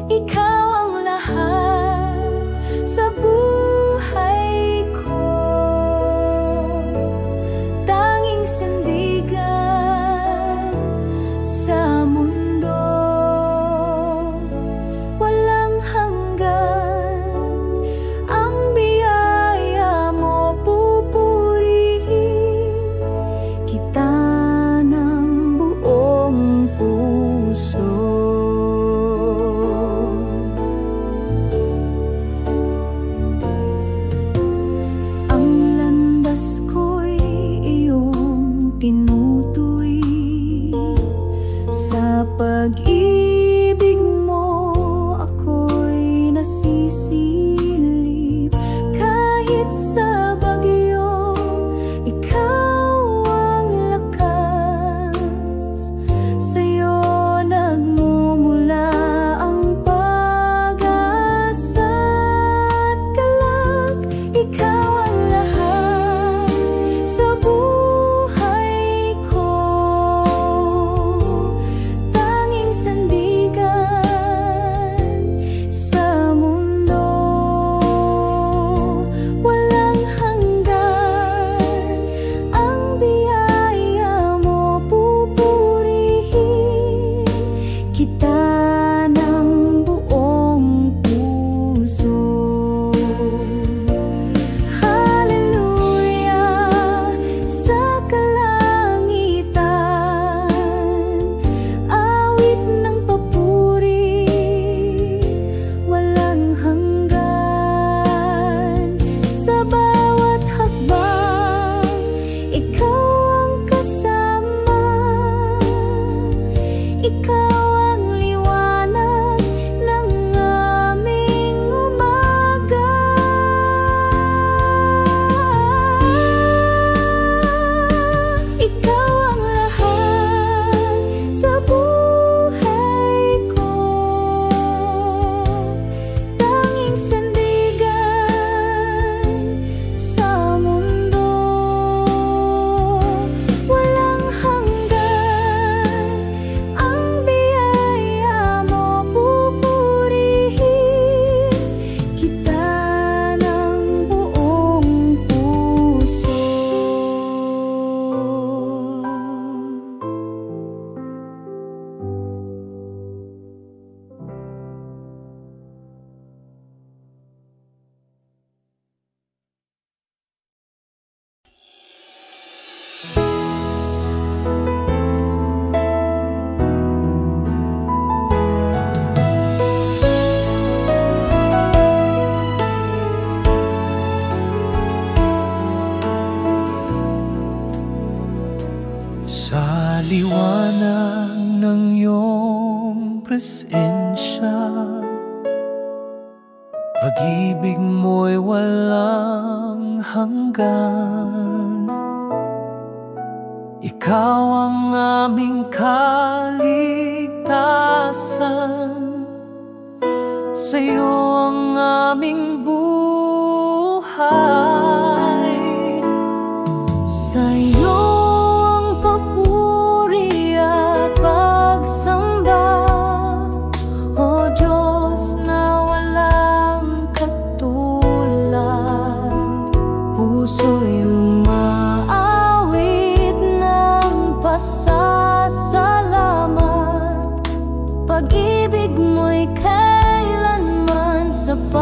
ikaw ang lahat sa buhay ko. Tanging sandigan sa mundo, walang hanggan. Ang biyaya mo pupurihin kita ng buong puso. Ang landas ko'y iyong tinutuwi, sa pag-ibig mo ako'y nasisilip. Kahit sa bagyo, ikaw ang lakas. Sa'yo nagmumula ang pag-asa at galak. Ikaw ang lahat sa buhay ko. Tanging sandigan sa mundo, walang hanggan. Ang biyaya mo pupurihin kita ng buong puso. Hallelujah sa kalangitan, awit ng papuri, walang hanggan. Sa bawat hakbang, ikaw ang kasama. Ikaw ang liwanag ng aming umaga. Ikaw ang lahat sa buhay ko. Tanging sandigan sa mundo, walang hanggan. Ang biyaya mo pupurihin kita ng buong puso. Sa liwanag ng iyong presensya, pag-ibig mo'y walang hanggan. Ikaw ang aming kaligtasan, sa'yo ang aming buhay. Sa'yo ang papuri at pagsamba, O Diyos na walang katulad. Puso'y umaawit ng pasasalamat. Pag-ibig mo'y kailanman sapat.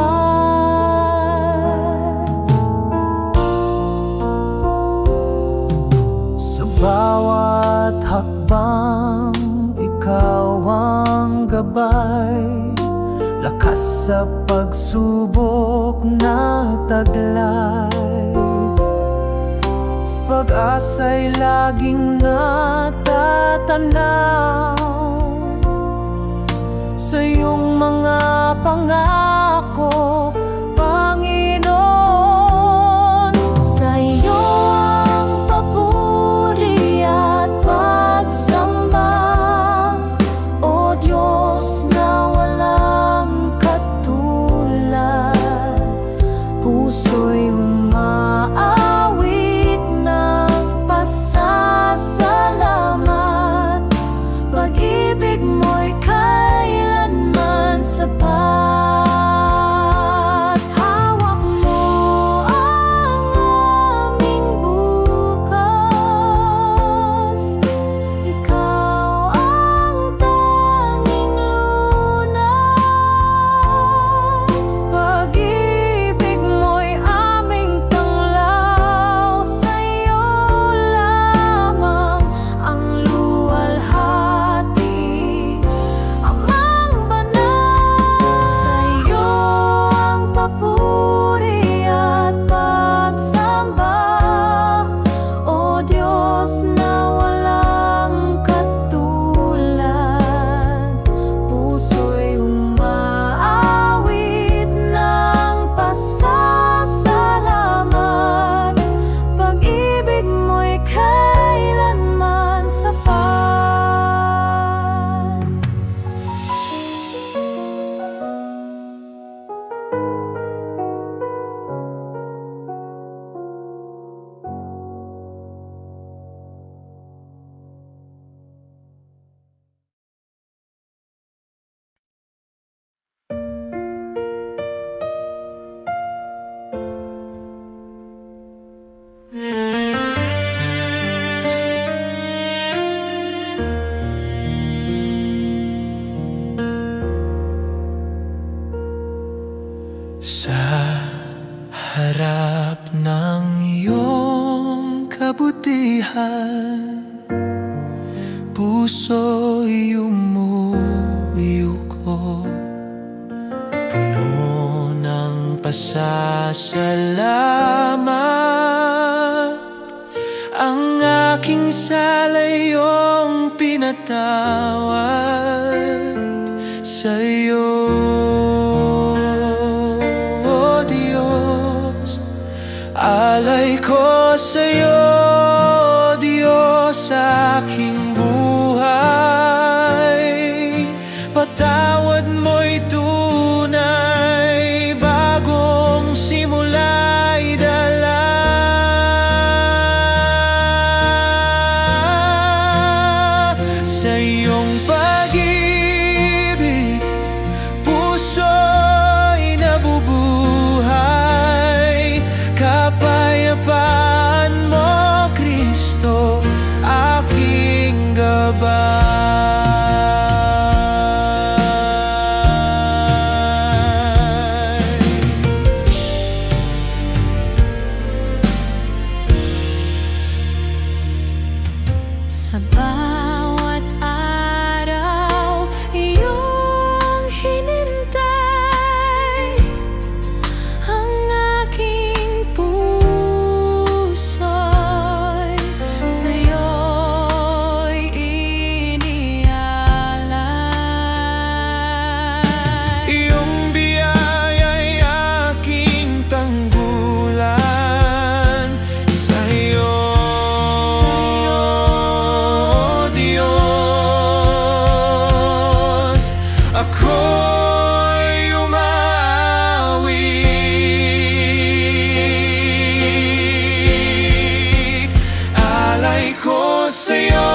Sa bawat hakbang, ikaw ang gabay. Lakas sa pagsubok na taglay. Pag-asa'y laging natatanaw sa iyong mga pangako, Panginoon. Sa iyo ang papuri at pagsamba, O Diyos na walang katulad. Puso'y umaawit ng pasasalamat. Pag-ibig mo'y kailanman sa Sa harap ng iyong kabutihan, puso'y umuyuko, puno ng pasasalamat. Ang aking sala'y iyong pinatawad sa'yo, O Diyos. Alay ko sa'yo, Diyos, aking buhay. Patawad mo'y tunay, bagong simula'y dala. Sa iyong pag-ibig, puso'y nabubuhay. Kapayapaan mo, Kristo, aking gabay. Sa bawat araw iyong hinintay, ang aking puso'y sa'yo'y inialay. Iyong biyaya'y aking tanggulan. Sa'yo, O Diyos, ako'y umawi. Alay ko sa'yo,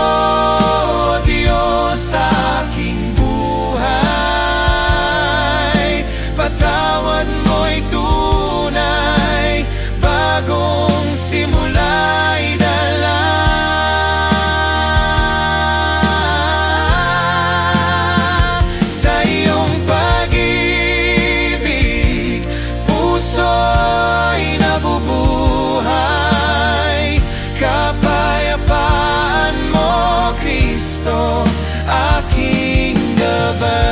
O Diyos, aking buhay. Patawad mo'y tunay, bagong simula'y dala. Sa iyong pag-ibig, puso'y nabubuhay. Kapayapaan mo, Kristo, aking gabay.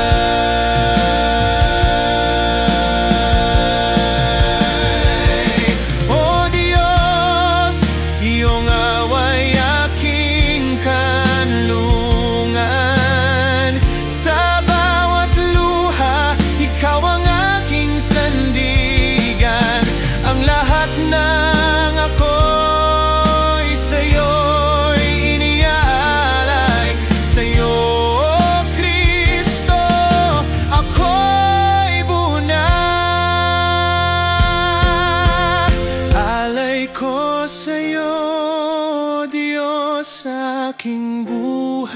O Diyos, iyong away aking kanlungan. Sa bawat luha, ikaw ang aking sandigan. Ang lahat ng ako'y sa'yo'y iniaalay. Sa'yo, O Kristo, ako'y bunag. Alay ko sa'yo, Diyos, aking buhay.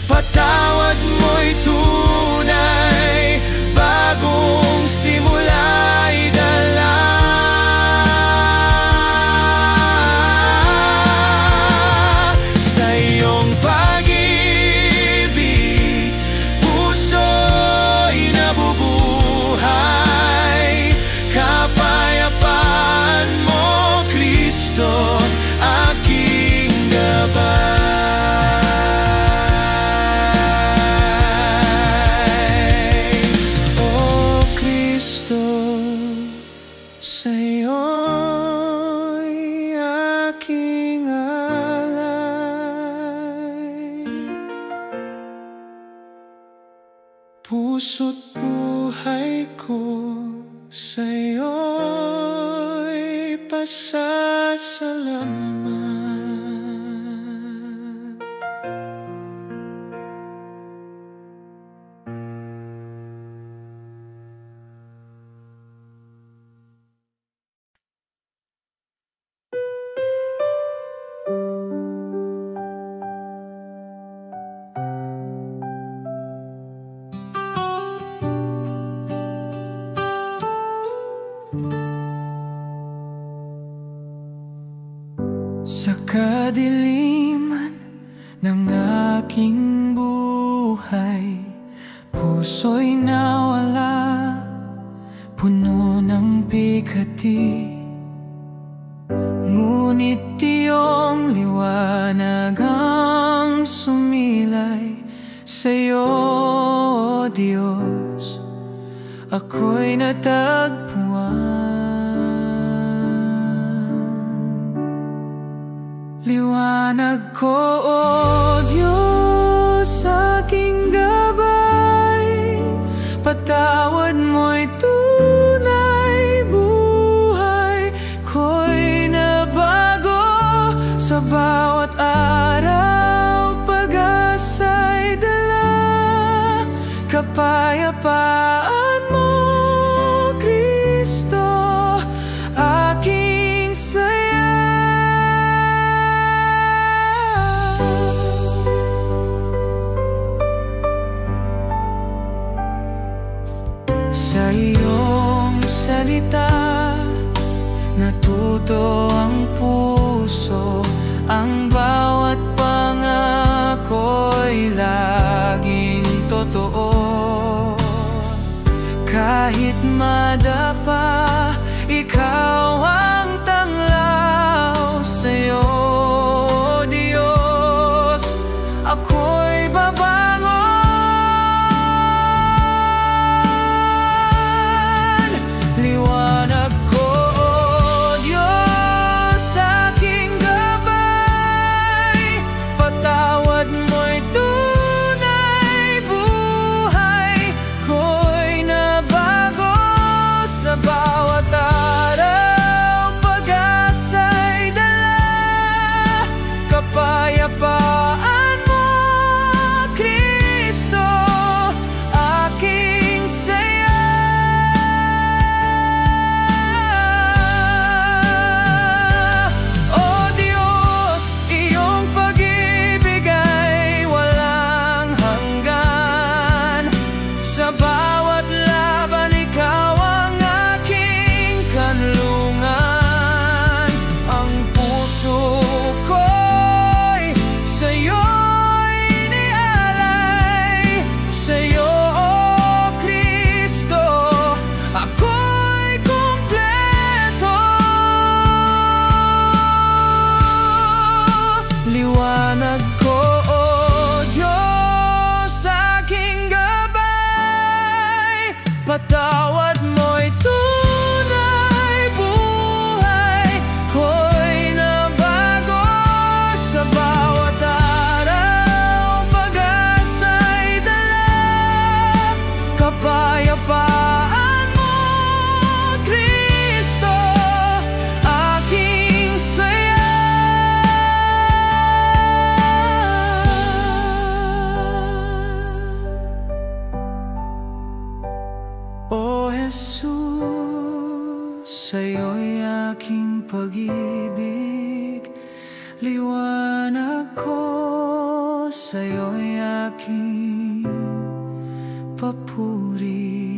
Patawad mo'y tunay, bagong simula'y dala. Sa iyong pag-ibig, puso'y nabubuhay. Kapayapaan mo, Kristo, aking gabay. O Kristo, sa'yo'y aking alay. Puso't buhay ko sa'yo'y pasasalamat. Sa kadiliman ng aking buhay, puso'y nawala makati, ngunit iyong liwanag ang sumilay sa'yo, O Diyos, ako'y natagpuan. Liwanag ko, O Diyos, aking gabay, patawad mo'y tunay, buhay ko'y nabago sa bawat araw, pag-asa'y dala, kapayapaan mo, Kristo, aking saya. Sa iyong salita, natuto ang puso, ang bawat pangako'y laging totoo. Kahit madapa, ikaw ang tanglaw, sa'yo, O Diyos, ako'y babangon. Liwanag ko, O Diyos, aking gabay, patawad mo'y tunay, buhay ko'y nabago sa bawat araw, pag-asa'y dala, kapayapaan mo, Kristo, aking saya. O Diyos, iyong pag-ibig ay walang hanggan, sa bawat laban ikaw ang aking kanlungan. Ang puso ko'y sa'yo'y inialay, sa'yo, O Kristo, ako'y kumpleto. Liwanag ko, O Diyos, aking gabay, patawad mo'y tunay, buhay ko'y nabago sa bawat araw, pag-asa'y dala, kapayapaan mo, Kristo, aking saya. O Jesus, sa'yo'y aking pag-ibig, liwanag ko, sa'yo'y aking papuri.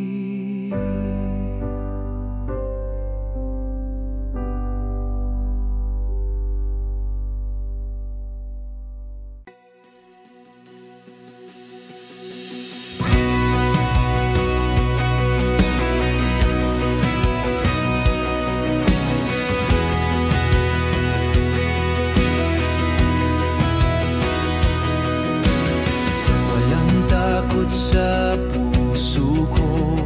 Walang takot sa puso ko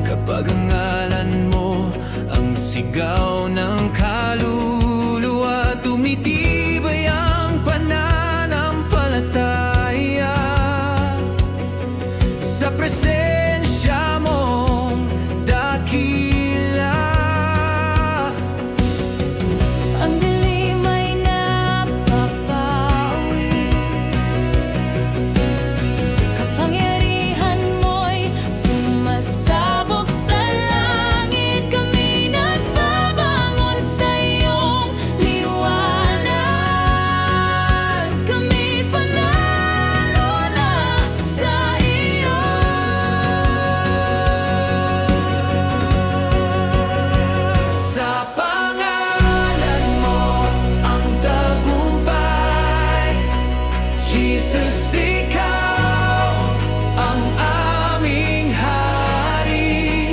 kapag ang ngalan mo ang sigaw ng kaluluwa, tumitibay ang pananampalataya sa presensya mong dakila. Ang dilim ay napapawi, kapangyarihan mo'y sumasabog sa langit. Kami nagbabangon sa iyong liwanag, kami panalo na sa iyo. Sa pangalan mo ang tagumpay, Jesus, ikaw ang aming hari.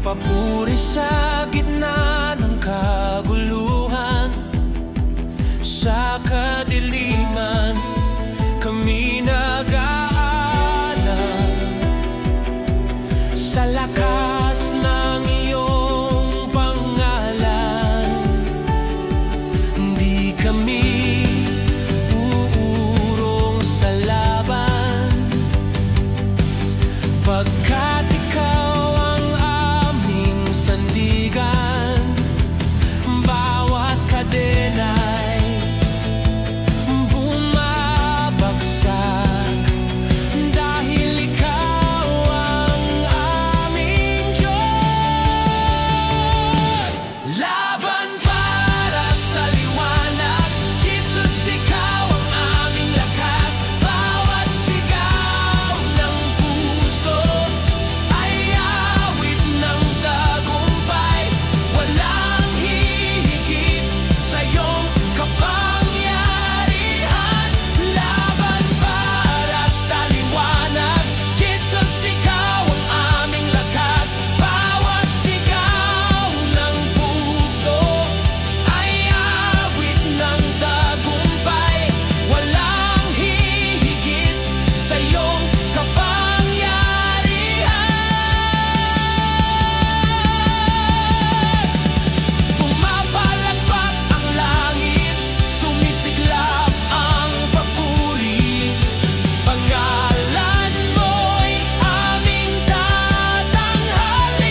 papuri sa gitna ng kaguluhan. Sa kadiliman kami nag-aalam. Sa lakas ng iyong pangalan, di kami uurong sa laban, pagkat ikaw ang aming sandigan. Bawat kadena'y bumabagsak dahil ikaw ang aming Diyos. Laban para sa liwanag, Jesus, ikaw ang aming lakas. Bawat sigaw ng puso ay awit ng tagumpay. Walang hihigit sa iyong kapangyarihan. Laban para sa liwanag, Jesus, ikaw ang aming lakas. Bawat sigaw ng puso ay awit ng tagumpay. Walang hihigit sa iyong kapangyarihan. Pumapalagpak ang langit, sumisiklab ang papuri. Pangalan mo'y aming tatanghalin,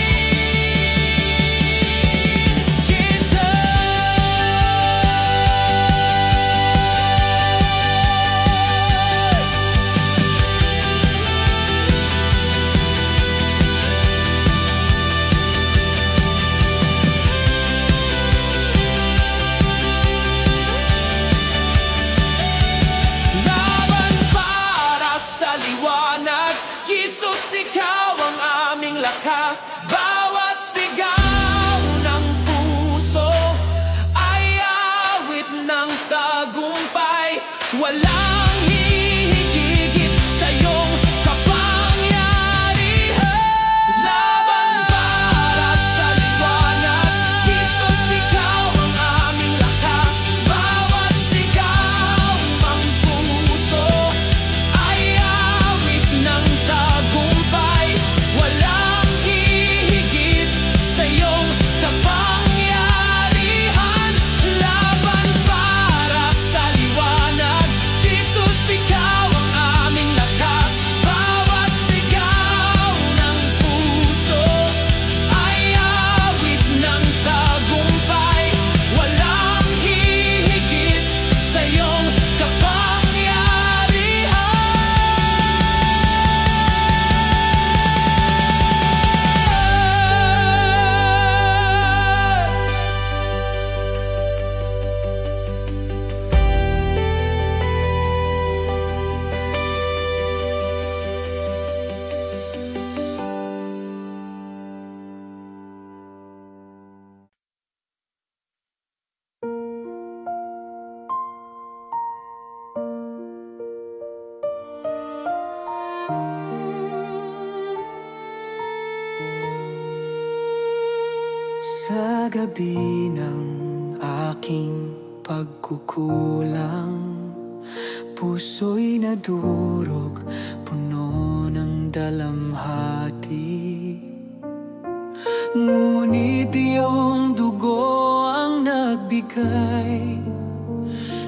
Laban para sa liwanag, Jesus, ikaw ang aming lakas. Bawat sigaw ng puso ay awit ng tagumpay. Walang hihigit sa iyong kapangyarihan. Laban para sa liwanag, Jesus, ikaw ang aming lakas. Bawat sigaw ng puso ay awit ng tagumpay. Walang hihigit sa iyong kapangyarihan. Laban para sa liwanag, Jesus, ikaw ang aming lakas. Bawat sigaw ng puso ay awit ng tagumpay. Walang hihigit sa iyong kapangyarihan. Sa gabi ng aking pagkukulang, puso'y nadurog, puno ng dalamhati. Ngunit iyong dugo ang nagbigay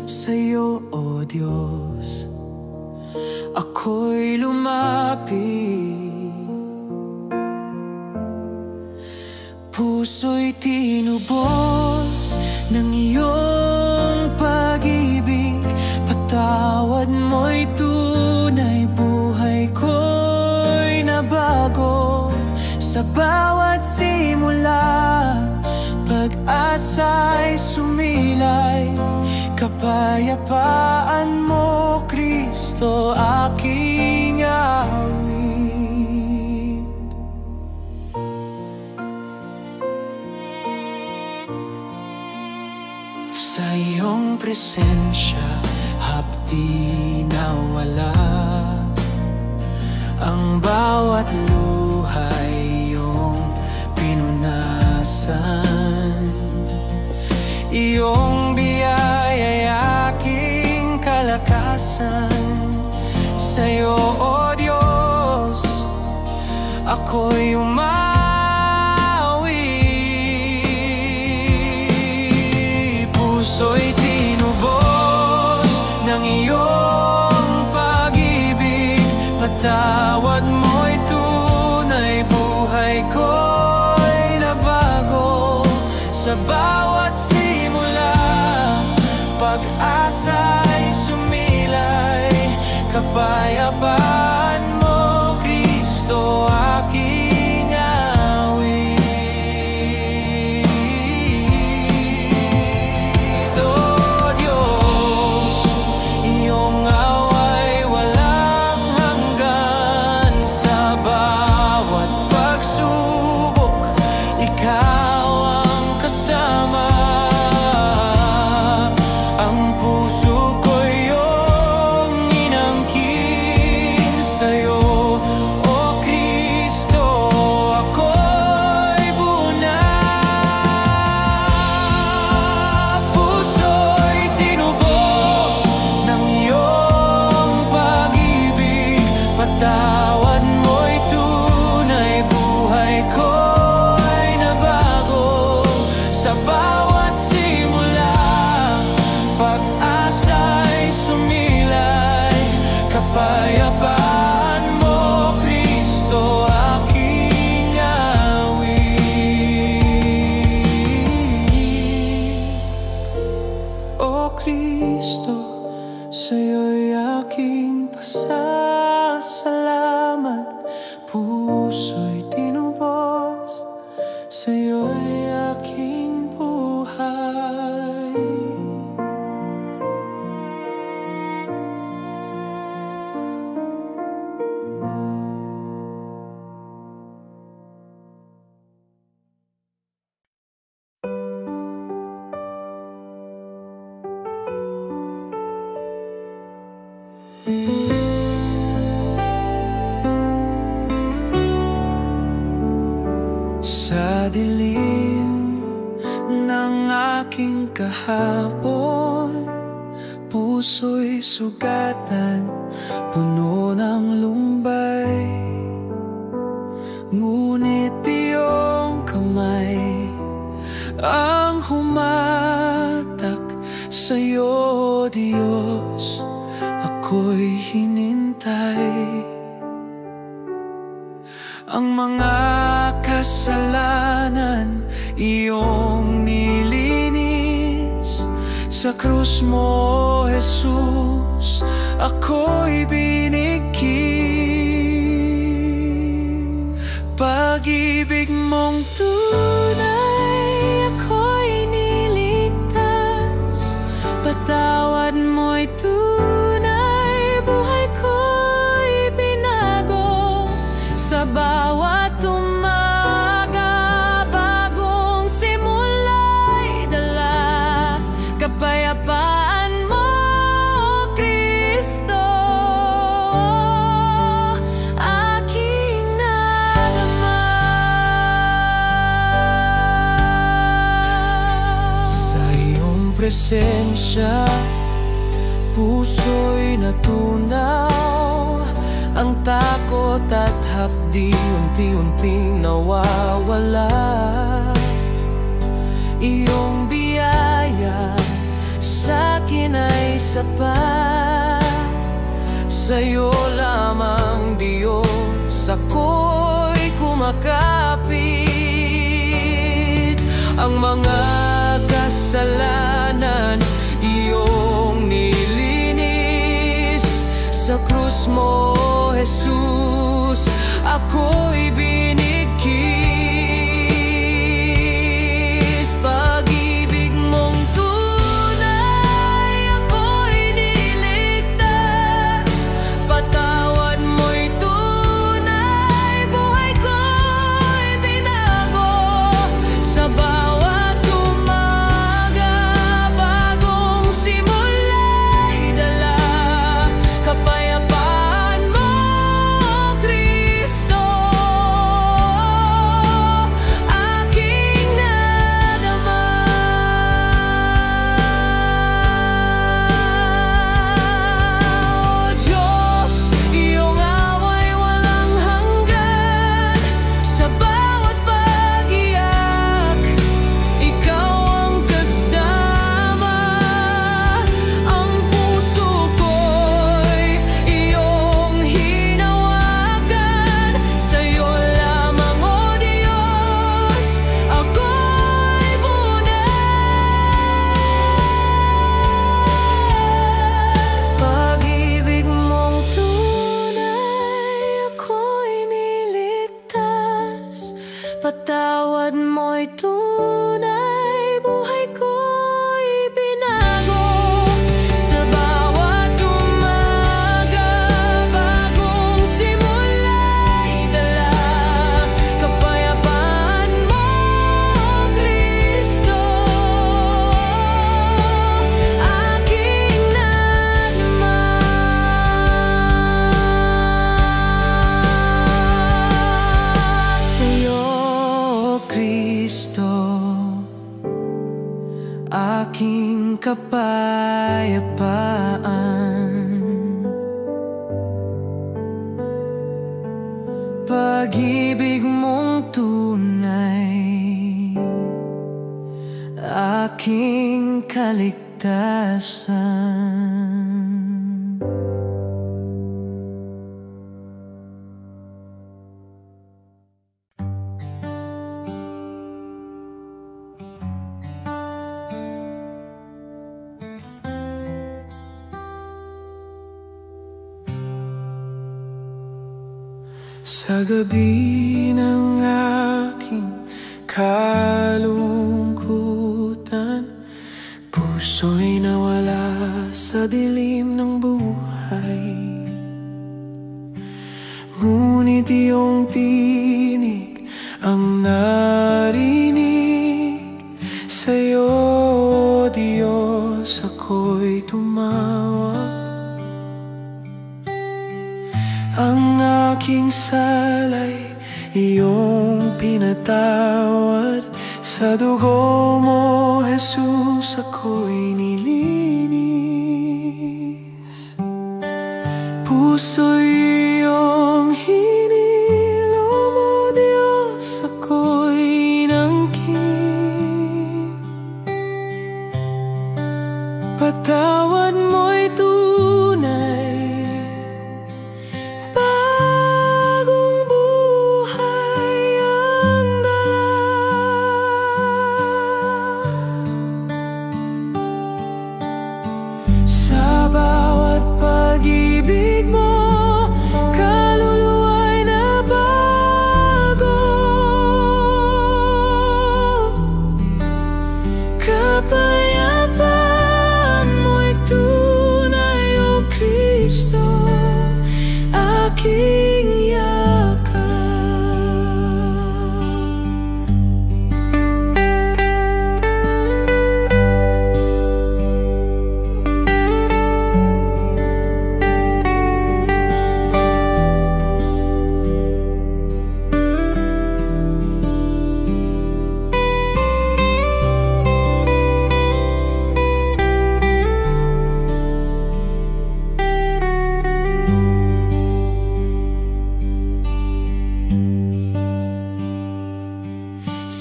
sa'yo, O Diyos. Ako'y lumapit, puso'y tinubos ng iyong pag-ibig. Patawad mo'y tunay, buhay ko'y nabago. Sa bawat simula, pag-asa'y sumilay. Kapayapaan mo, Kristo, aking awit. Sa iyong presensya, hapdi nawala. Ang bawat luhay iyong sa bawat simula. Pag-asa'y sumilay, kapayapaan mo, Kristo, aking awit. O Diyos, iyong away walang hanggan. Sa bawat pagsubok, ikaw ang kasama. Ang puso ko'y iyong inangkin sa'yo. O Kristo, ako'y buo na. Puso'y tinubos ng iyong pag-ibig. Patawad mo'y tunay, buhay ko'y nabago. Sa bawat simula, pag-asa'y sumilay, kapayapaan mo, Kristo, aking awit. O Kristo, sa'yo'y aking pasasalamat. Puso'y tinubos, sa'yo'y aking buhay. Sa dilim ng aking kahapon, puso'y sugatan, puno ng lumbay. Ngunit iyong kamay ang humatak sa'yo, Diyos, ako'y hinintay. Ang mga kasalanan iyong nilinis sa krus mo, Jesus, ako'y binigkin. Pag-ibig mong tunay, ako'y niligtas. Patawad mo'y tunay, buhay ko'y binago. Sa bawat umaga, bagong simula'y dala, kapayapaan mo, Kristo, aking nadama. Sa iyong presensya, puso'y natunaw. Ang takot at hapdi unti-unting nawawala. Iyong biyaya sa'kin ay sapat. Sa'yo lamang, Diyos, ako'y kumakapit. Ang mga kasalanan iyong nilinis sa krus mo, Jesus, ako'y binigkis. Pag-ibig mong tunay, ako'y niligtas. Patawad mo'y tunay, buhay ko'y binago. Sa bawat umaga, bagong simula'y dala, kapayapaan mo, Kristo, Patawad mo'y tunay, buhay ko'y binago. Sa bawat umaga, bagong simula'y dala kapayapaan mo, Kristo, aking nagmamahal. Sa'yo, Kristo, aking kapayapaan. Pag-ibig mong tunay, aking kaligtasan. Sa gabi ng aking kalungkutan, puso'y nawala sa dilim ng buhay. Ngunit iyong tinig ang narinig, sa'yo, Diyos, ako'y tumawag. Ang aking sala'y iyong pinatawad. Sa dugo mo, Jesus, ako'y nilinis. Puso'y iyong hinilo mo, Diyos, ako'y nangkin. Patawad mo'y tunay, bagong buhay ang dala. Sa bawat pag-ibig mo, kaluluwa'y nabago. Kapayapaan mo'y tunay, O Kristo, aking yakap.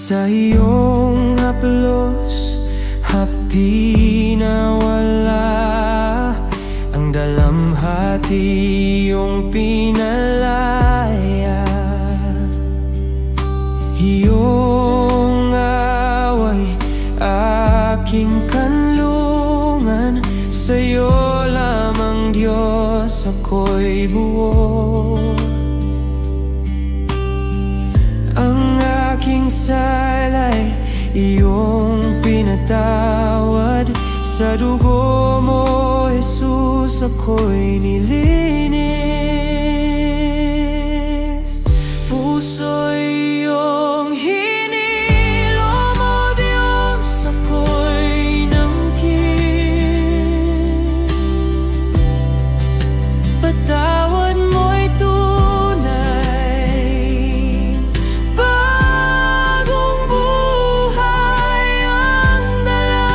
Sa iyong haplos, hapdi na wala ang dalamhati iyong pinalaya. Iyong away, aking kanlungan, sa'yo lamang, Diyos, ako'y buo. Ang aking sala'y iyong pinatawad. Sa dugo mo, Jesus, ako'y nilinis. Puso'y iyong hinilo mo, Diyos, ako'y nangkin. Patawad mo'y tunay, bagong buhay ang dala.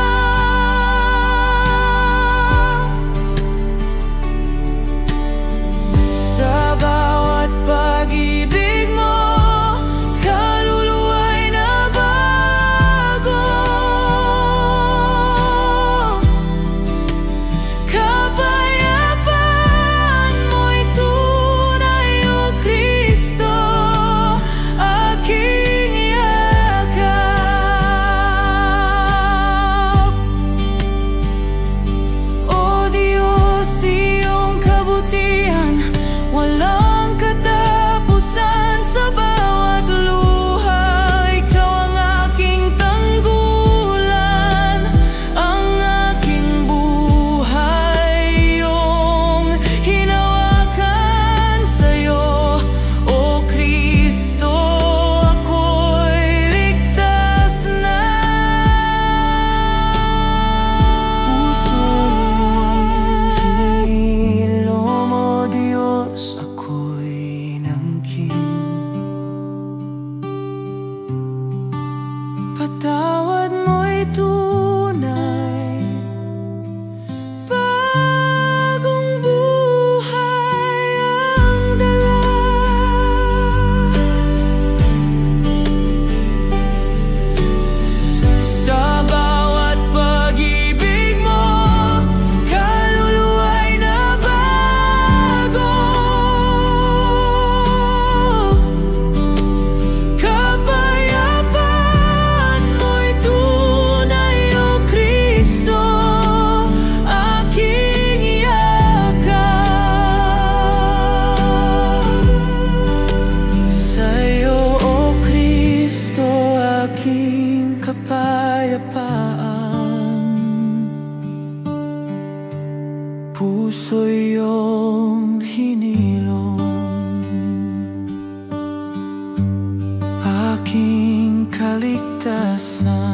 patawad mo'y tunay, bagong buhay ang dala. Sa bawat pag-ibig mo, kaluluwa'y nabago. Kapayapaan mo'y tunay, O Kristo, aking yakap. Sa'yo, O Kristo, aking kapayapaan, puso iyong hinilong, aking kaligtasan.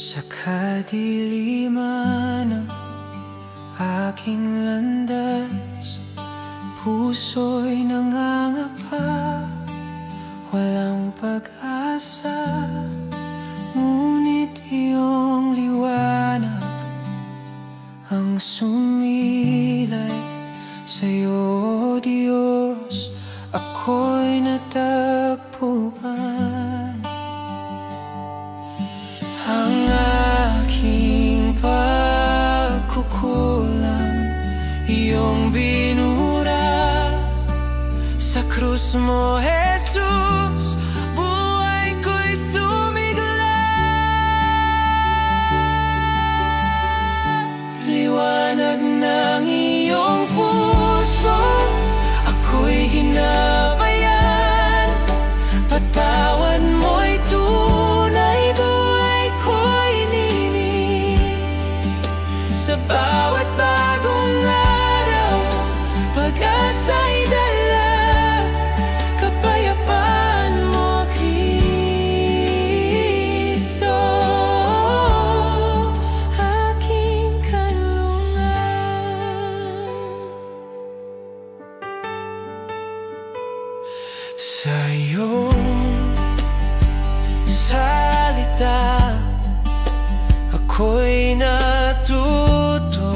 Sa kadiliman ng aking landas, puso'y nangangapa, walang pag-asa. Ngunit iyong liwanag ang sumilay. Sa'yo, Diyos, ako'y natagpuan. Ang aking pagkukulang iyong binura sa krus mo, Jesus. Buhay ko'y sumigla. Liwanag ng iyong puso, ako'y ginabayan. Patawad mo'y tunay, buhay ko'y ninis. Sa bawat bagong araw, pag-asa'y dala. Kapayapaan mo, Kristo, aking kanlungan. Sa iyong salita, ako'y natuto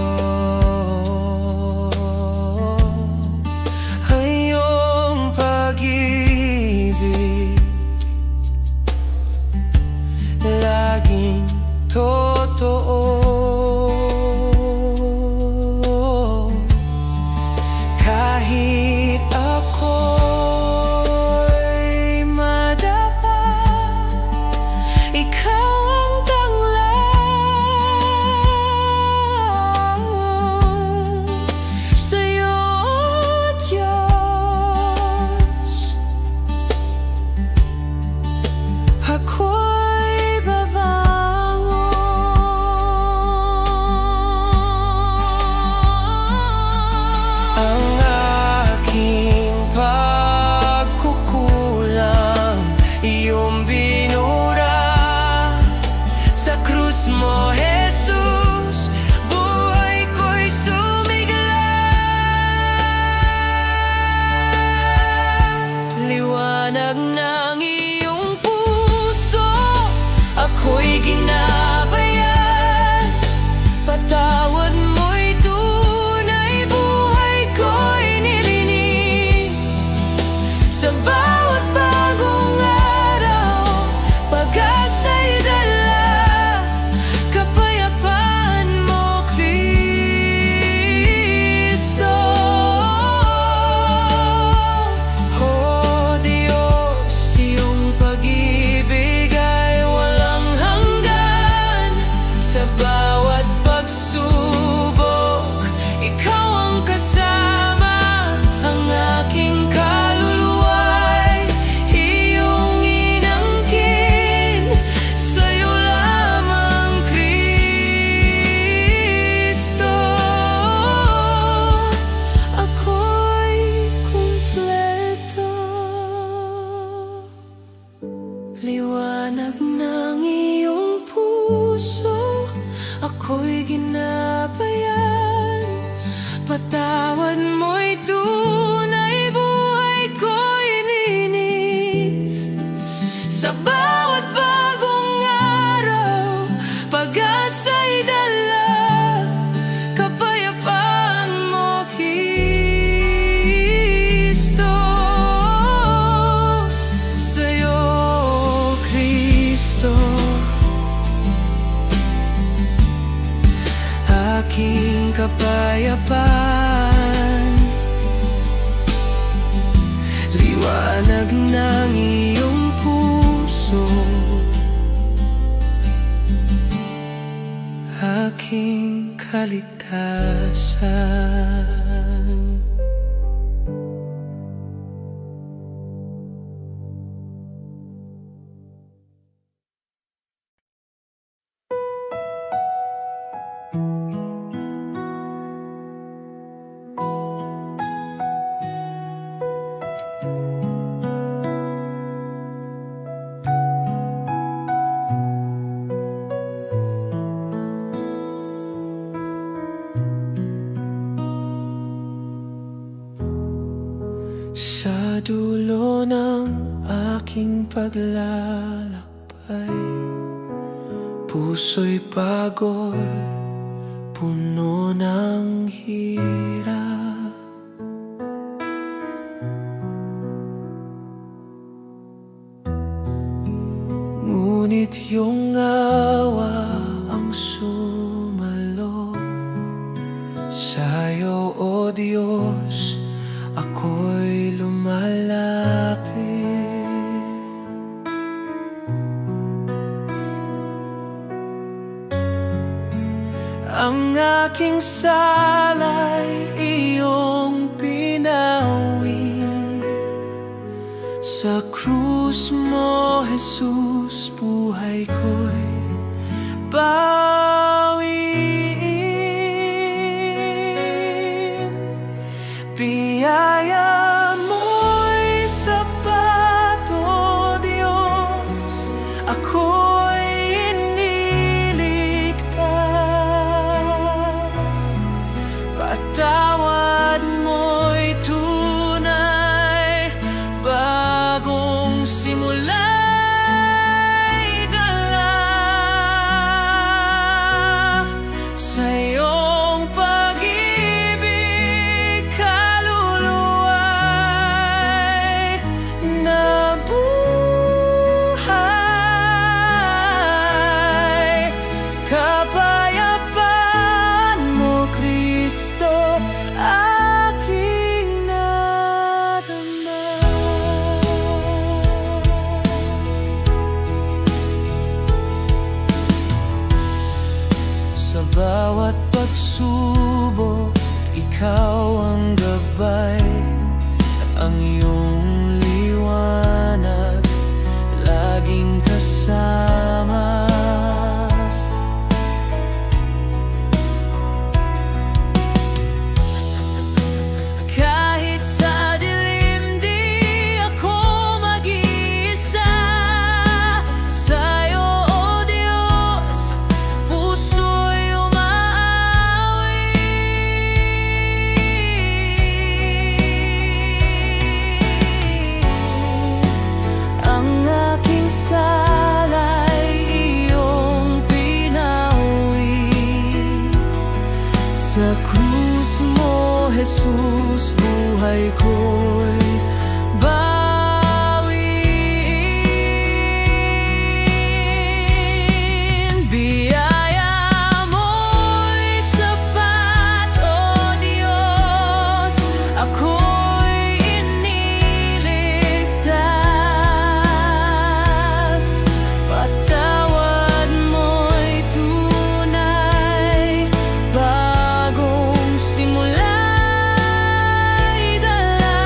ginabayan. Patawad mo'y tunay, buhay ko'y linis. Sa bawat bagong araw, pag-asa'y dala, kapayapaan mo, Kristo. Sa'yo, Kristo, aking kapayapaan, liwanag ng iyong puso, aking kalikasan. Sa dulo ng aking paglalakbay, puso'y pagod, puno ng hirap. Ngunit iyong awa ang sumalo. Sa'yo, O Diyos, ako'y lumalapit. Ang aking sala'y iyong pinawi. Sa krus mo, Jesus, buhay ko'y bawiin. Biyaya mo'y sapat, O Diyos, ako'y iniligtas. Patawad mo'y tunay, bagong simula'y dala. Sa iyong pag-ibig, kaluluwa'y nabuhay. Kapayapaan mo, Kristo, aking nadama. Sa bawat pagsubok, ikaw ang gabay, at ang iyong liwanag laging kasama. Kahit sa dilim, di ako mag-iisa. Sa'yo, O Diyos, puso'y umaawi. Ang aking sala'y iyong pinawi. Sa krus mo, Jesus, buhay ko'y bawiin. Biyaya mo'y sapat, O Diyos, ako'y iniligtas. Patawad mo'y tunay, bagong simula'y dala.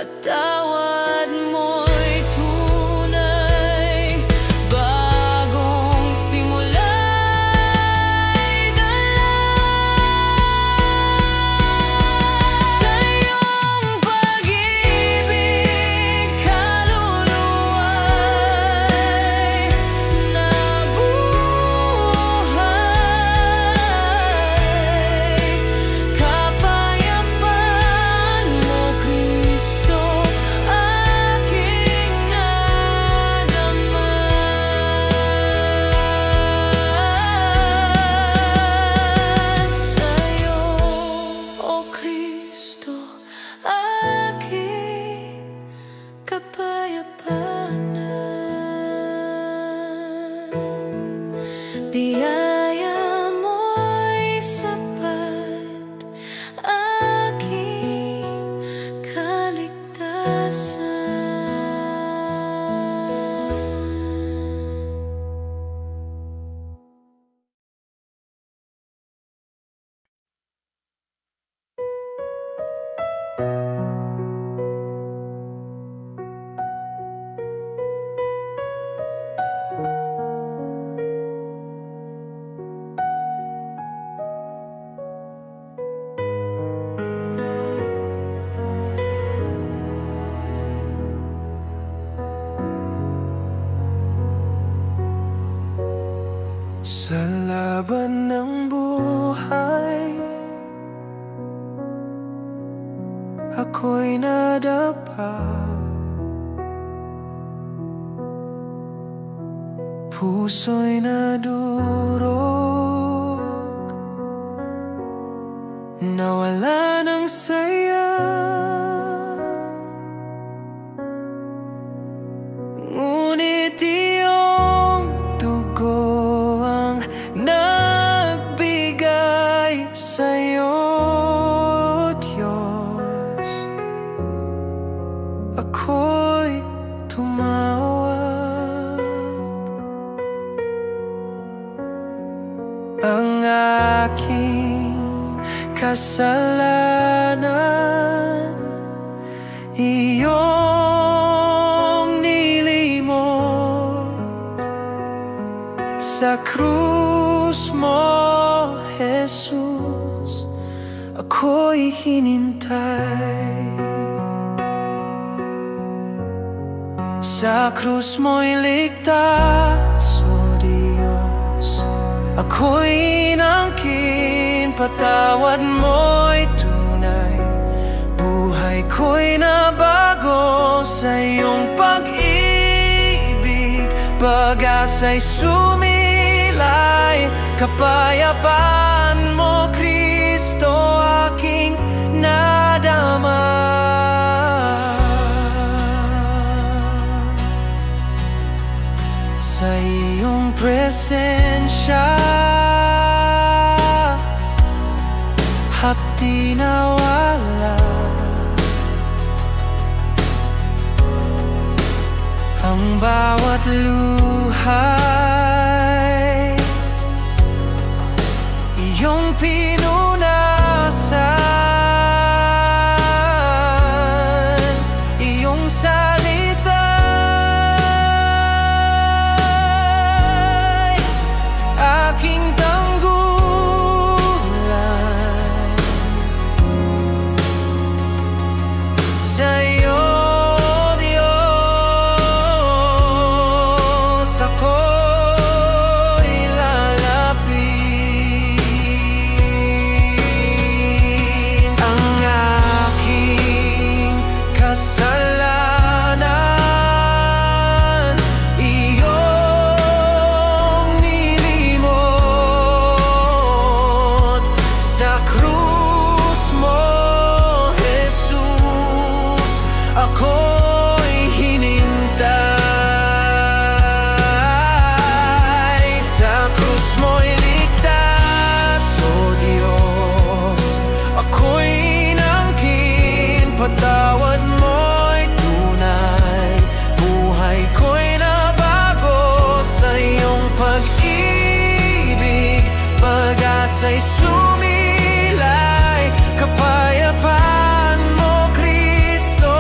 patawad mo'y tunay. Bagong simula'y dala sa iyong pag-ibig. Kaluluwa'y nabuhay. Kapayapaan mo, Kristo, aking nadama. Sa'yo, O Kristo, aking kapayapaan. Biyaya mo'y sapat, aking kaligtasan. Sa laban ng buhay, ako'y nadapa. Puso'y nadurog, nawala ng saya. Ngunit iyong dugo ang nagbigay sa'yo, Diyos. Ako'y tumawag. Ang aking kasalanan iyong nilimot sa krus mo, Jesus. Ako'y hinintay. Sa krus mo'y ligtas, O Diyos. Ako'y inangkin, patawad mo'y tunay. Buhay ko'y nabago sa iyong pag-ibig. Pag-asa'y sumilay, kapayapaan mo, Kristo, aking nadama. Sa iyong presensya, hapdi nawala ang bawat luhay. Iyong pinunasan, iyong salita aking tanggulan. Sa'yo, Diyos, ako'y lalapit. Ang aking kasalanan iyong nilimot sa krus mo, Jesus. Ako'y hinintay. Sa krus mo'y ligtas, O Diyos. Ako'y inangkin, patawad mo'y tunay. Buhay ko'y nabago sa iyong pag-ibig. Pag-asa'y sumilay, kapayapaan mo, Kristo,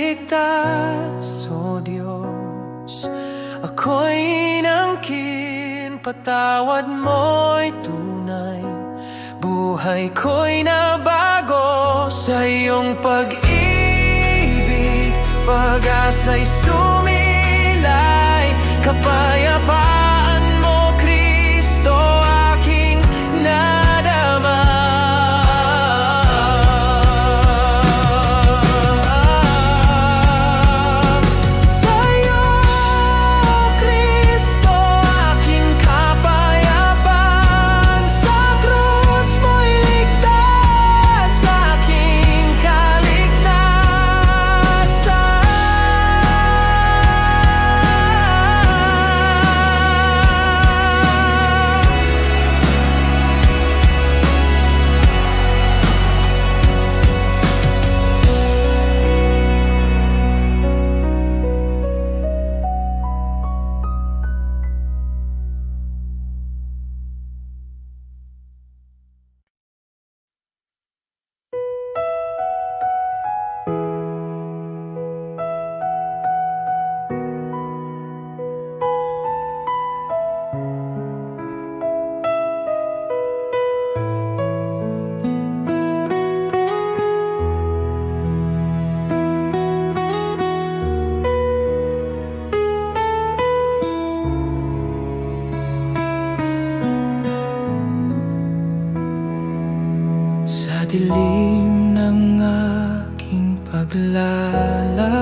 ligtas, O Diyos. Ako'y inangkin, patawad mo'y tunay. Buhay ko'y nabago sa iyong pag-ibig. Pag-asa'y sumilay, kapayapaan mo, Kristo, aking nadama. Dilim ng aking paglalakbay,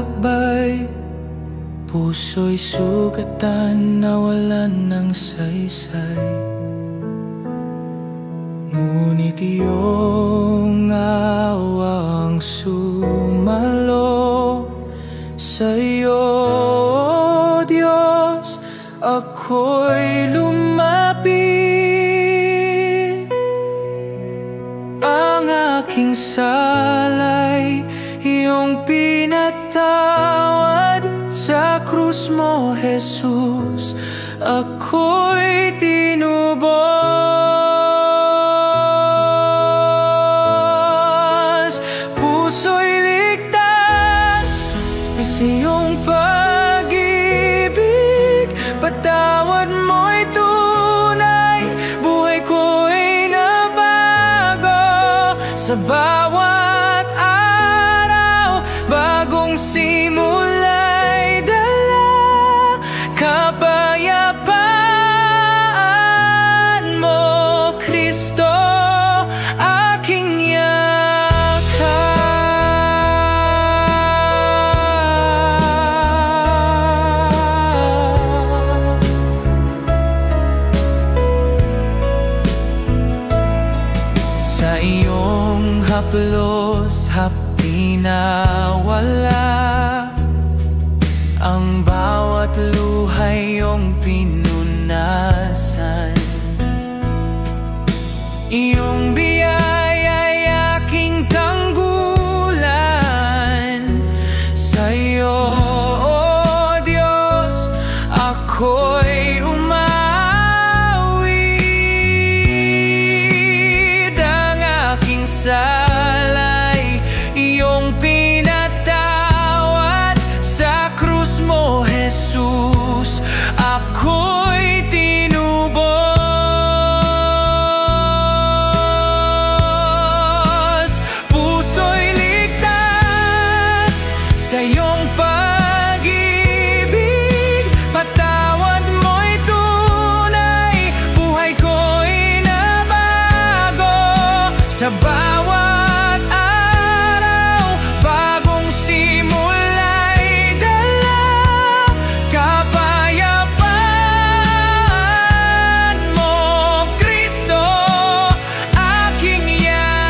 puso'y sugatan, nawalan ng saysay. Ngunit iyong awang sumalo sa'yo, O Diyos, ako'y lumapit. Aking salay, iyong pinatawad sa krus mo, Jesus. Ako'y tinubos. Puso'y ligtas sa iyong pag-ibig. Patawad mo'y tunay, buhay ko'y nabago. Sa bawat araw, bagong simula'y dala kapayapaan mo, Kristo, aking yakap. Sa iyong haplos, hapdi na wala ang bawat luhay iyong pinunasan. Iyong biyaya'y aking tanggulan. Sa iyo, O Diyos, ako'y umawid. Ang aking salay, iyong pinatawad sa krus mo, Jesus. Ako'y tinubos. Puso'y ligtas sa iyong pag-ibig. Patawad mo'y tunay, buhay ko'y nabago. Sa bawat araw, bagong simula'y dala kapayapaan mo, Kristo, aking yakap.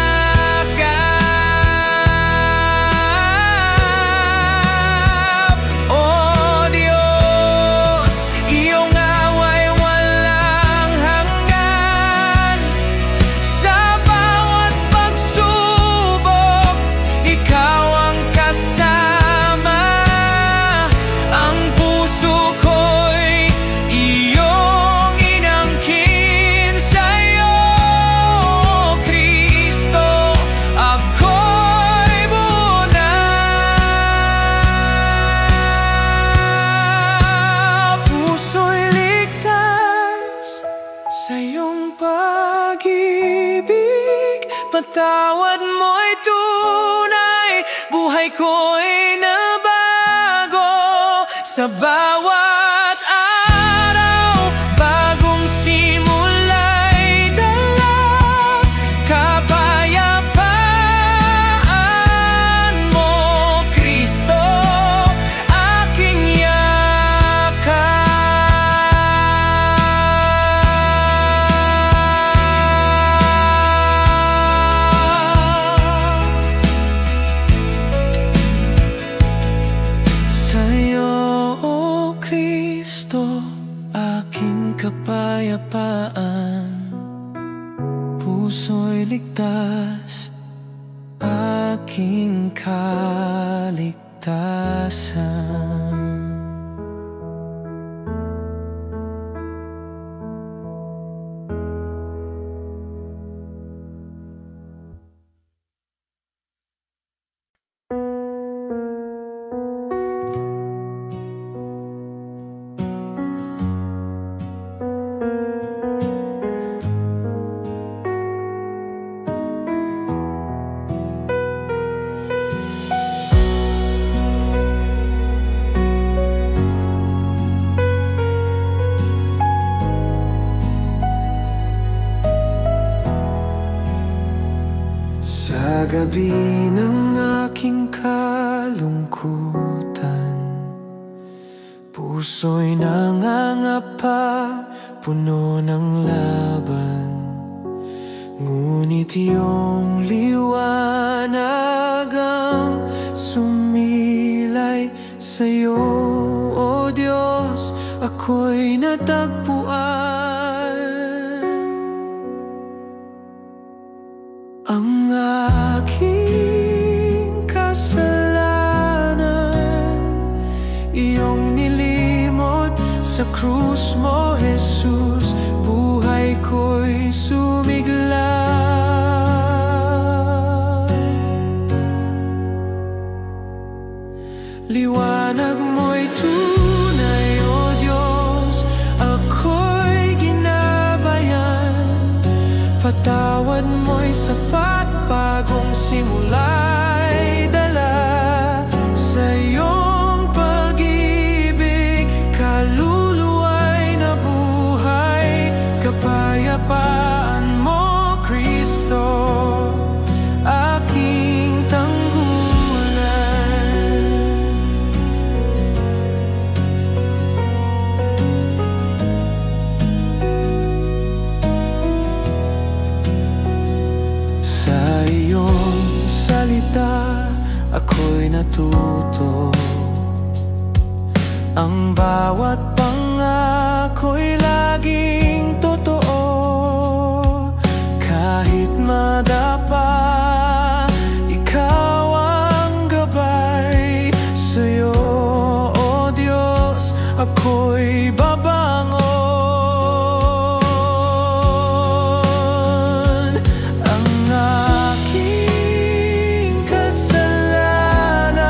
patawad mo'y tunay, buhay ko'y nabago. Sa bawat araw, bagong simula'y dala kapayapaan mo, Kristo, aking yakap. Kapayapaan, puso'y ligtas, aking kaligtasan. Sa gabi ng aking kalungkutan, puso'y nangangapa, puno ng laban. Ngunit iyong liwanag ang sumilay sa'yo, O Diyos, ako'y natagpuan. Ang aking kasalanan, iyong nilimot sa krus mo, Jesus. Buhay ko'y sumigla. Liwanag mo'y tunay, O Diyos, ako'y ginabayan. Patawad mo'y sapat, bagong simula'y dala. Sa iyong pag-ibig, kaluluwa'y nabuhay. Kapayapaan mo, Kristo, aking tanggulan. Sa iyong salita, ako'y natuto. Ang bawat pangako'y laging totoo. Kahit madapa, ikaw ang gabay. Sa'yo, O Diyos, ako'y babangon. Ang aking kasalanan,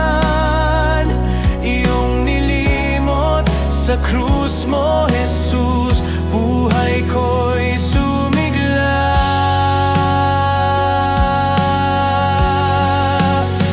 iyong nilimot sa krus mo, Jesus. Buhay ko'y sumigla.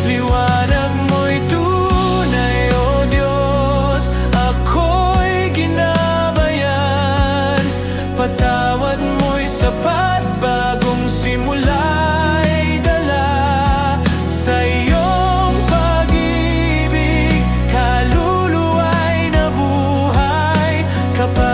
Liwanag mo'y tunay, O Diyos, ako'y ginabayan. Patawad mo'y sapat, bagong simula'y dala. Sa iyong pag-ibig, kaluluwa'y nabuhay. Kapag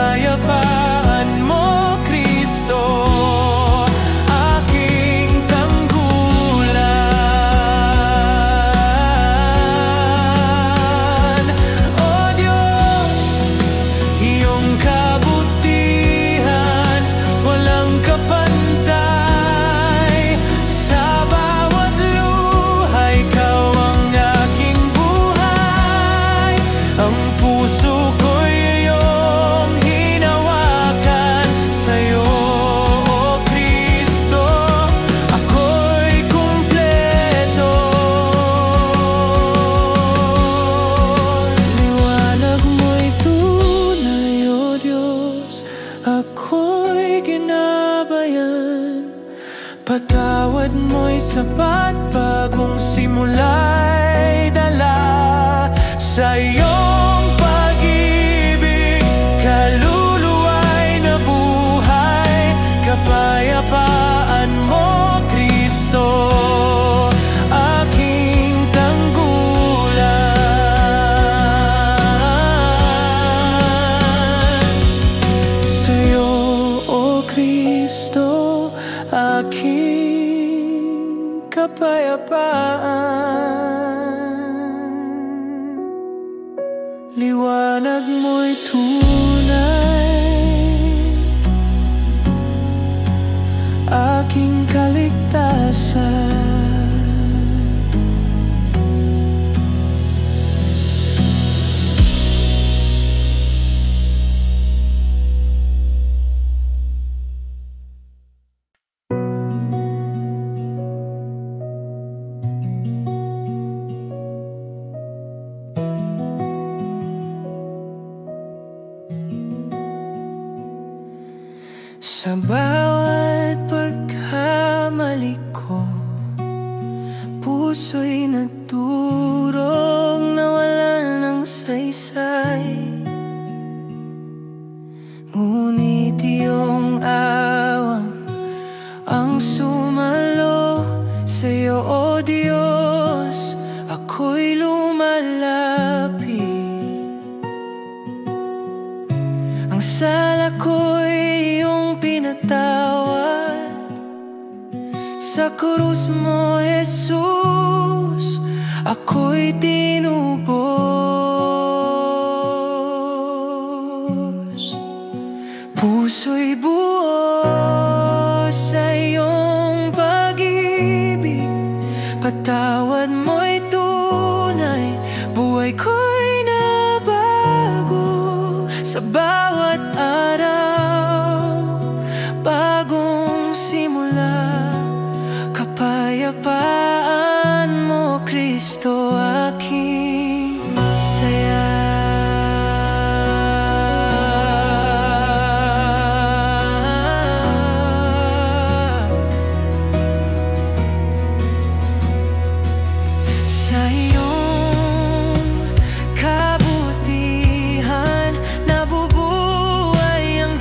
Sa iyong pag-ibig, kaluluwa'y nabuhay. Kapayapaan mo, Kristo, aking tanggulan. Sa'yo, O Kristo, aking kapayapaan. Liwanag mo'y tunay, aking kaligtasan. Sa bawat pagkamali ko, puso'y naturog, nawalan ng saysay. Ngunit iyong awang ang sumalo. Sa'yo, O Diyos, ako'y lumalapit. Ang sala ko'y iyong pinatawad. Sa krus mo, Jesus, ako'y tinubos. Puso'y buo sa iyong pag-ibig, patawad mo'y tunay, buhay ko'y nabago. Sa bawat araw, bagong simula, kapayapaan mo, Kristo, aking saya. Sa iyong kabutihan, nabubuhay ang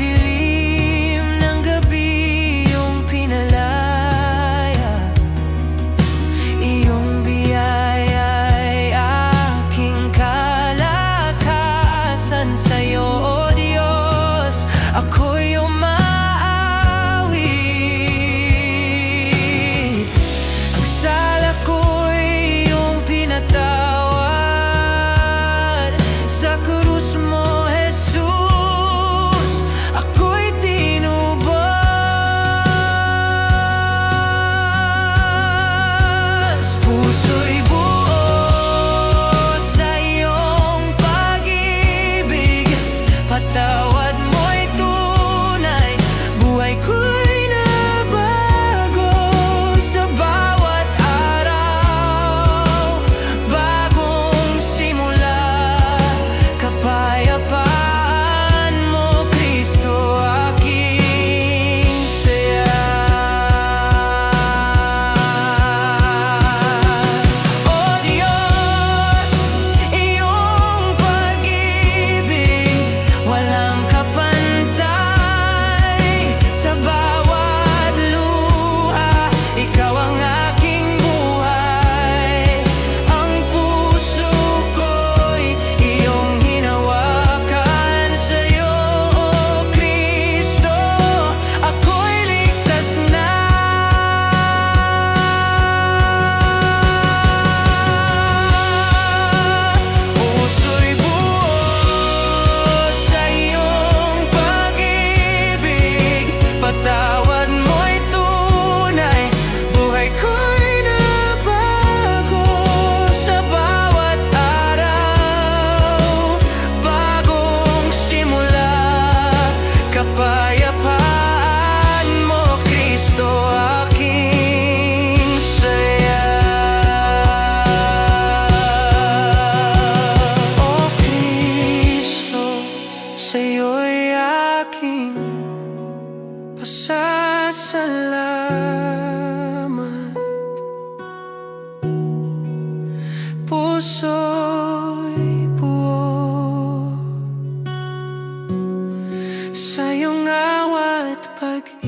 pag-ibig.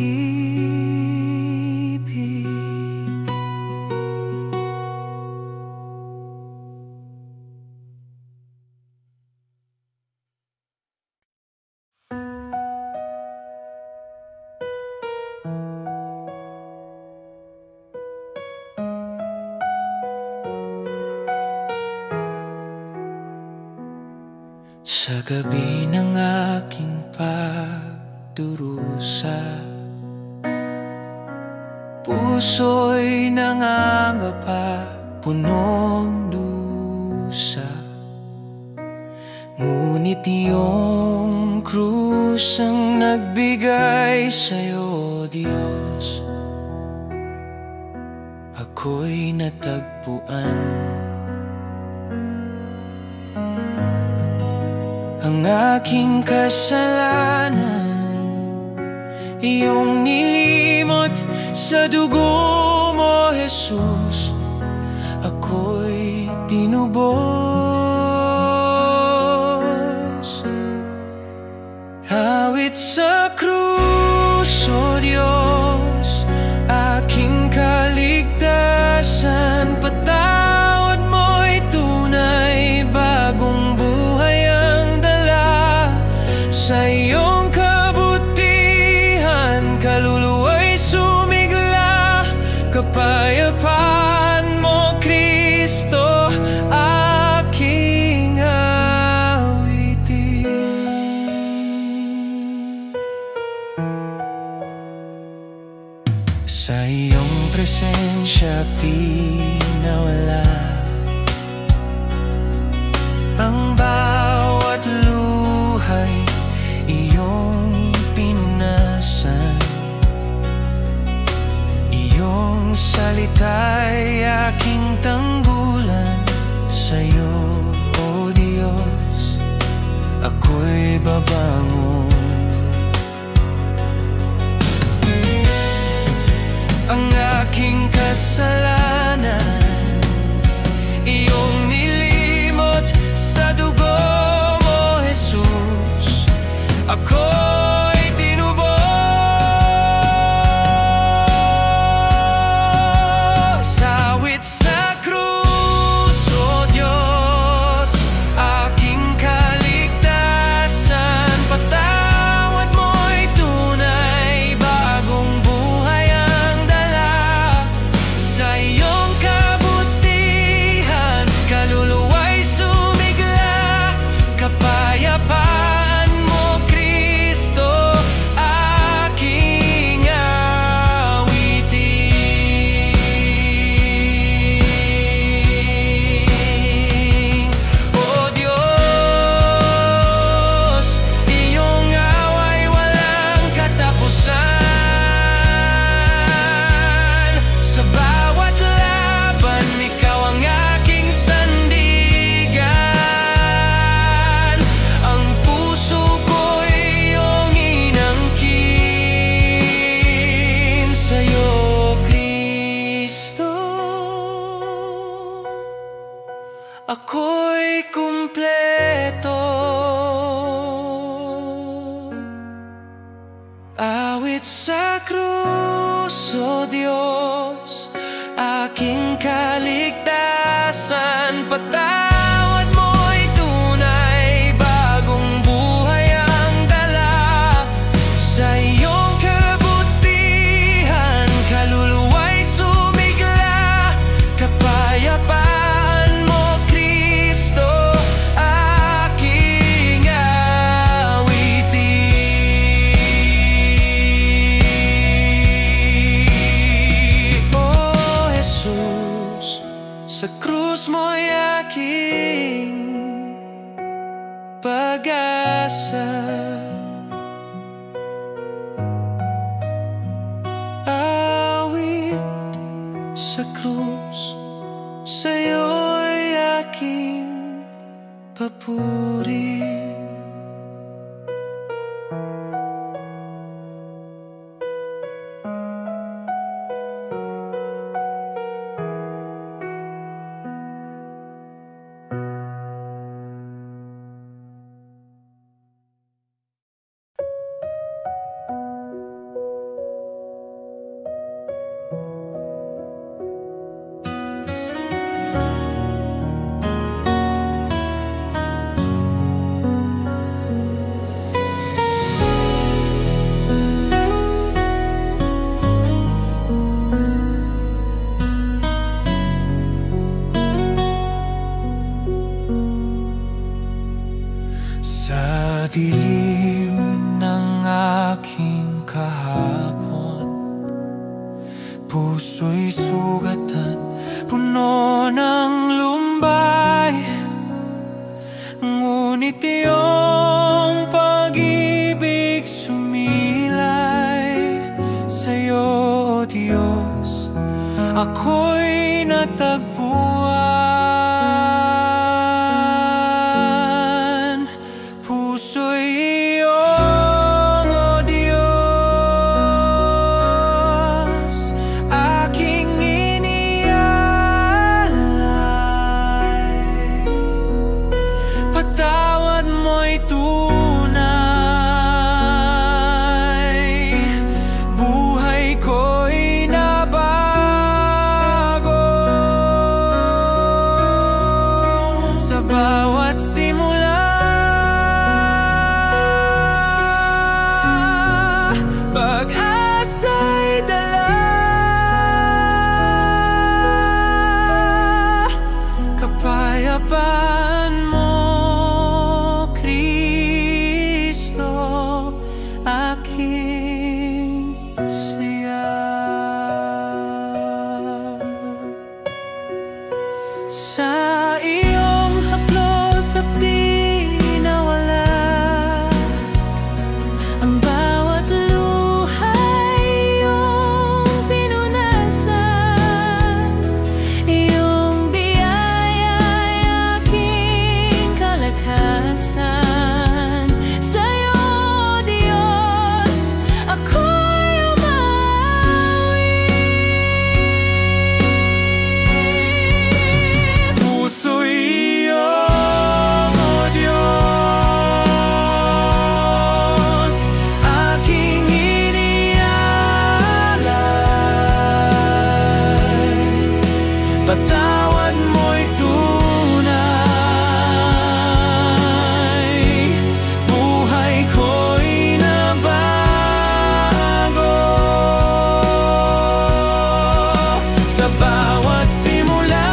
Sa gabi ng aking pagdurusa, puso'y nangangapa, punong dusa. Ngunit iyong krus ang nagbigay sa'yo, Diyos. Ako'y natagpuan. Ang aking kasalanan, iyong nilimot sa dugo mo, Jesus. Ako'y tinubos. Awit sa krus, O Diyos, aking kaligtasan. Patawad mo'y tunay, bagong buhay ang dala. Sa iyong kabutihan, kaluluwa'y sumigla. Kapayapaan mo, Kristo, aking awitin. Sa iyong presensya di nawala ang bawat luhay, iyong pinunasan. Iyong salita'y aking tanggulan. Sa'yo, O Diyos, ako'y babangon. Ang aking kasalanan, iyong nilimot sa dugo mo, Jesus. Ako'y tinubos. Awit sa krus, O Diyos, aking kaligtasan. Patawad mo'y tunay, bagong buhay ang dala. Sa iyong kabutihan, kaluluwa'y sumigla. Kapayapaan mo, Kristo, aking awitin. O Diyos, iyong away walang katapusan. Sa bawat laban, ikaw ang aking sandigan. Ang puso ko'y iyong inangkin. Sa'yo, Kristo, ako'y kumpleto. Awit sa krus, O Diyos, aking kaligtasan. Patawad mo'y tunay, bagong buhay ang dala. Sa iyong kabutihan, kaluluwa'y sumigla. Kapayapaan mo, Kristo, aking awitin. O Jesus, sa krus mo'y aking pag-asa. Awit sa krus, sa'yo'y aking papuri. Sa dilim ng aking kahapon, puso'y sugatan, puno ng lumbay. Ngunit iyong pag-ibig sumilay. Sa'yo, O Diyos, ako'y natagpuan. Puso'y iyong, O Diyos, aking inialay. Patawad mo'y tunay, buhay ko'y nabago. Sa bawat simula, pag-asa'y dala. Kapayapaan mo, Kristo, aking saya. Sa iyong haplos at di nawala, ang bawat luha'y iyong pinunasan. Iyong biyaya'y aking kalakasan. Sa'yo, Diyos, ako'y umawi. Puso'y iyong, O Diyos, aking inialay. Patawad mo'y tunay, buhay ko'y nabago. Sa bawat simula,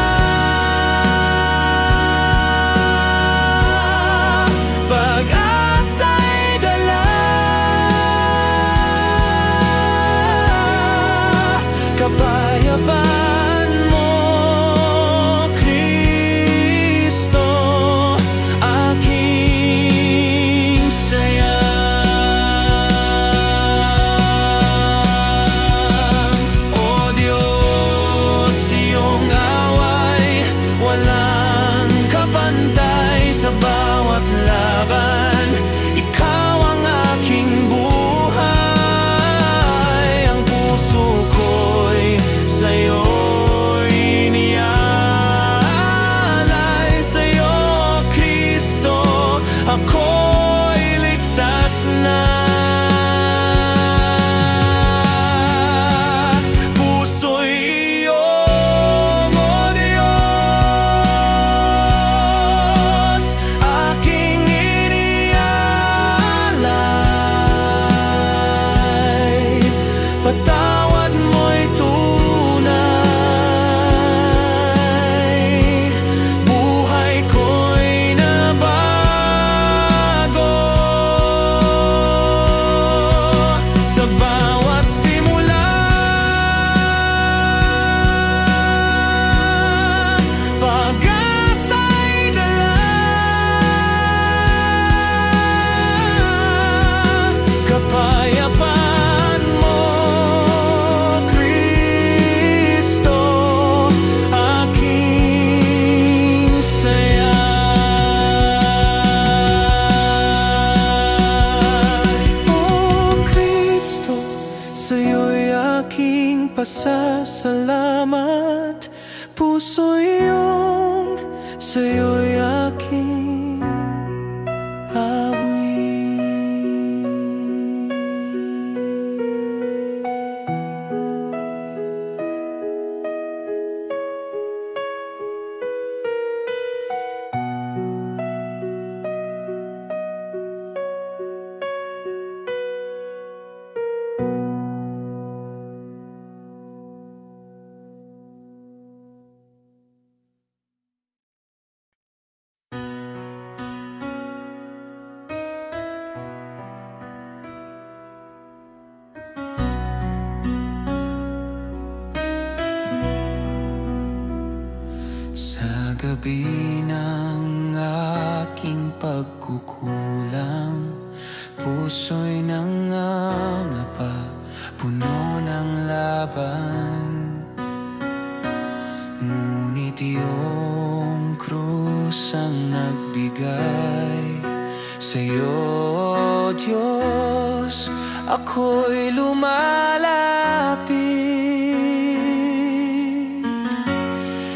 pag-asa'y dala. Kapayapaan mo, Kristo, aking saya. O Diyos, iyong away, walang kapantay. Sa bawat laban, ikaw ang aking buhay. Ang puso ko'y sa'yo'y inialay. Sa'yo, Kristo, ako'y ligtas na. Puso'y iyong, O Diyos, aking inialay. Patawad mo'y tunay, buhay ko'y nabago. Sa bawat simula, pag-asa'y dala. Kapayapaan mo, Kristo, aking saya. O Kristo, sa'yo'y aking pasasalamat. Puso'y iyong, sa'yo'y aking awi. tabi ng aking pagkukulang. Puso'y nangangapa, puno ng laban. Ngunit iyong krus ang nagbigay. Sa'yo, Diyos, ako'y lumalapit.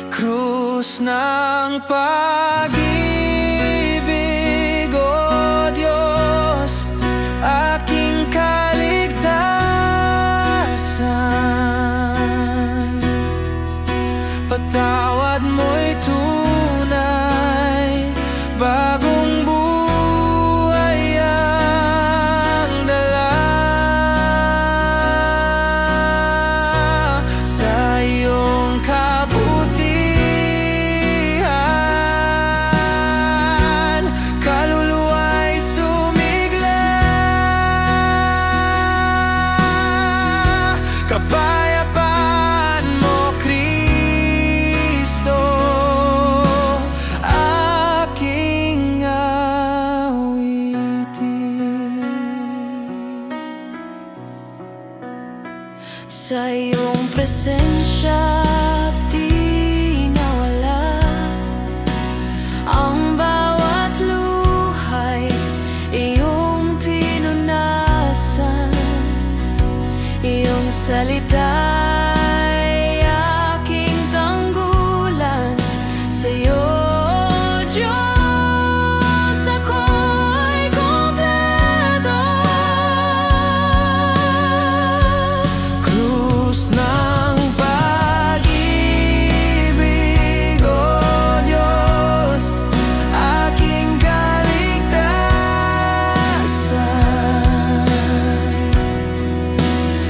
Krus ng pag-ibig, O Diyos, aking kaligtasan. Patawad mo'y tunay, bagong buhay ang dala. Sa iyong kabutihan, kaluluwa'y sumigla. Kapayapaan mo, Kristo, aking awitin. Sa iyong presensya di nawala ang bawat luhay, iyong pinunasan. Iyong salita'y aking tanggulan. Sa'yo, Diyos, ako'y kumpleto. Krus ng pag-ibig, O Diyos, aking kaligtasan.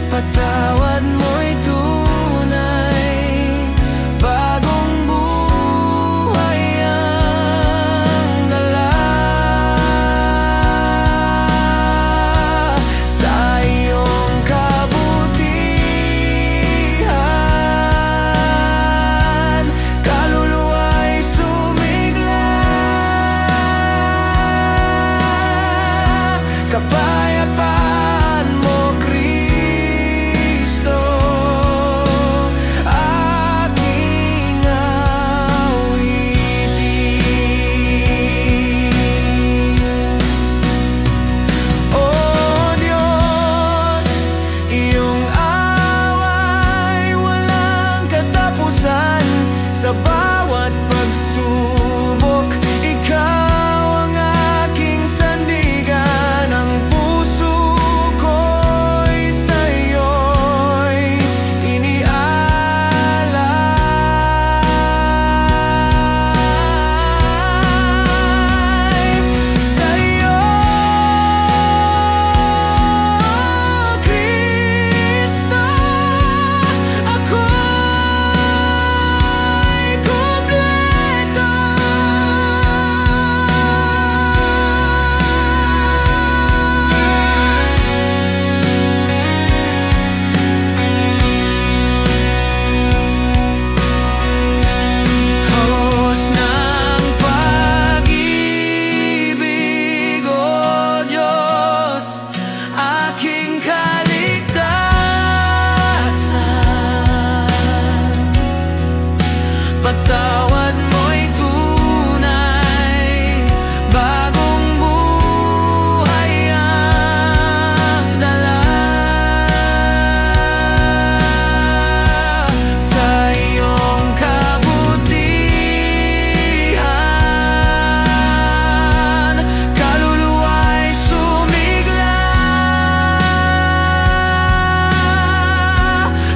Patawad mo'y tunay, bagong buhay ang dala. Sa iyong kabutihan, kaluluwa'y sumigla. Kapayapaan mo, Kristo, aking awitin. O Diyos, iyong away walang katapusan. Sa bawat pagsubok, ikaw ang aking sandigan. Ang puso ko'y sa'yo'y iniaalay. Sa'yo, Kristo, ako'y kumpleto. Krus ng pag-ibig, O Diyos, aking kaligtasan. Patawad mo'y tunay, bagong buhay ang dala. Sa iyong kabutihan, kaluluwa'y sumigla.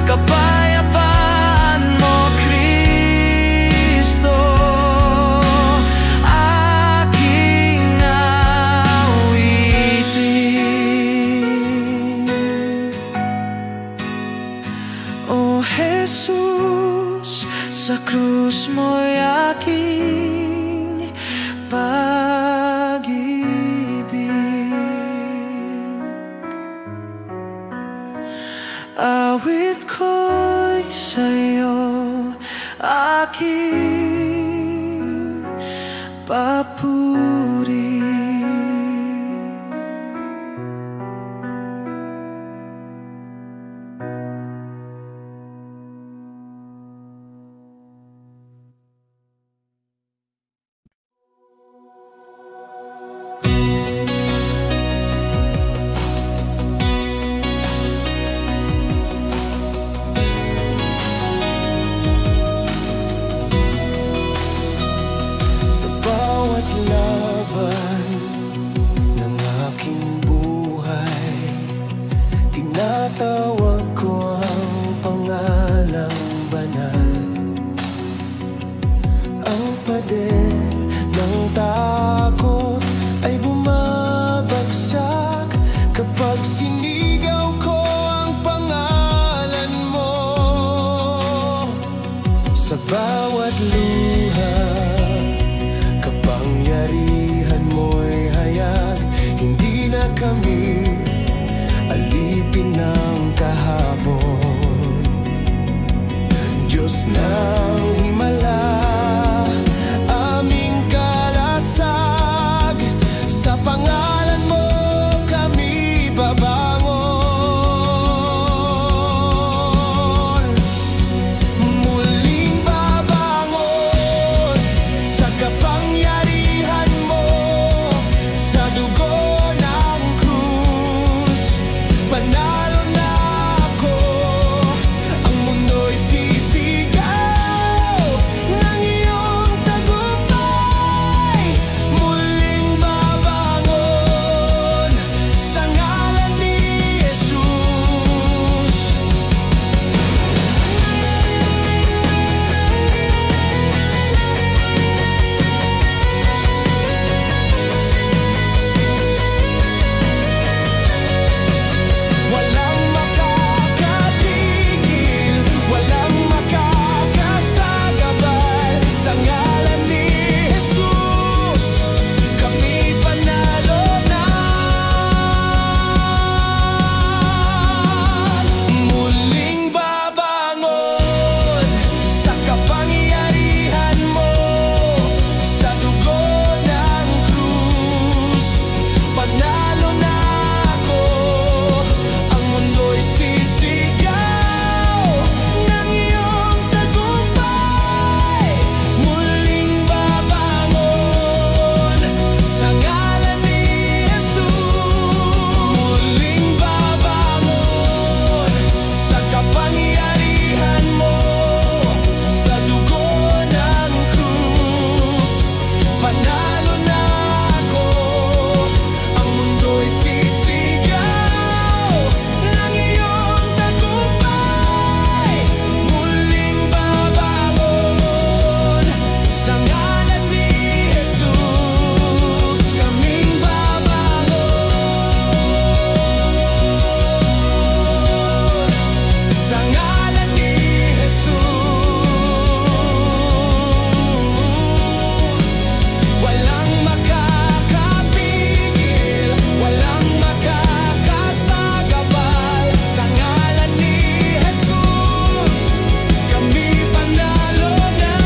Kapayapaan mo, Kristo, aking awitin. O Jesus, sa krus mo'y aking pag-ibig. Awit ko'y sa'yo, aking Tinatawag ko ang pangalang banal. Ang pader ng takot ay bumabagsak kapag sinigaw ko ang pangalan mo. Sa bawat luha, kapangyarihan mo'y hayag. Hindi na kami alipin ng kahapon. Diyos ng himala, aming kalasag. Sa pangalan mo kami babangon. Muling babangon sa kapangyarihan mo. Sa dugo ng krus, panalo na ako. Ang mundo'y sisigaw ng iyong tagumpay. Muling babangon sa ngalan ni Jesus. Walang makakapigil, walang makakasagabal. Sa ngalan ni Jesus, kami panalo na. Muling babangon sa kapangyarihan mo. Sa dugo ng krus, panalo na ako. Ang mundo'y sisigaw ng iyong tagumpay. Muling babangon sa ngalan ni Jesus. Muling babangon sa kapangyarihan mo. Sa dugo ng krus, panalo na ako. Ang mundo'y sisigaw ng iyong tagumpay. Muling babangon sa ngalan ni Jesus. Kaming babangon sa ngalan ni Jesus. Walang makakapigil, walang makakasagabal. Sa ngalan ni Jesus, kami panalo na.